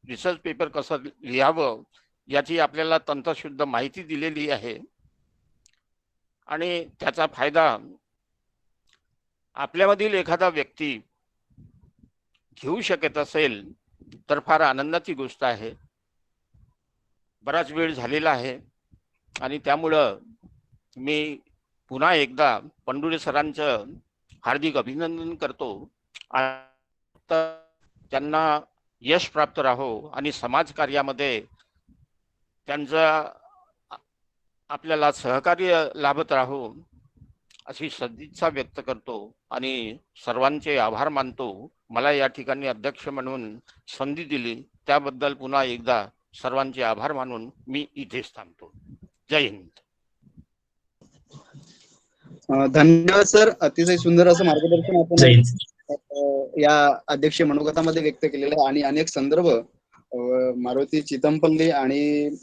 Speaker 3: रिसर्च पेपर कसं लिहावं याची आपल्याला तंत्रशुद्ध माहिती दिलेली आहे. आणि त्याचा फायदा आपल्यामधील एखादा व्यक्ती घेऊ शकत असेल तर फार आनंदाची गोष्ट आहे. बराच वेळ झालेला आहे आणि त्यामुळं मी पुन्हा एकदा पंडुरे सरांचं हार्दिक अभिनंदन करतो. आता त्यांना यश प्राप्त राहो आणि समाज कार्यामध्ये त्यांचा आपल्याला सहकार्य लाभत राहो अशी सदिच्छा व्यक्त करतो आणि सर्वांचे आभार मानतो. मला या ठिकाणी अध्यक्ष म्हणून संधी दिली त्याबद्दल पुन्हा एकदा सर्वांचे आभार मानून मी इथेच थांबतो. जय हिंद.
Speaker 4: धन्यवाद सर. अतिशय सुंदर असं मार्गदर्शन आपण
Speaker 2: जय हिंद.
Speaker 4: या अध्यक्ष मनोगतामध्ये व्यक्त केलेलं आहे आणि अनेक संदर्भ मारुती चितमपल्ली आणि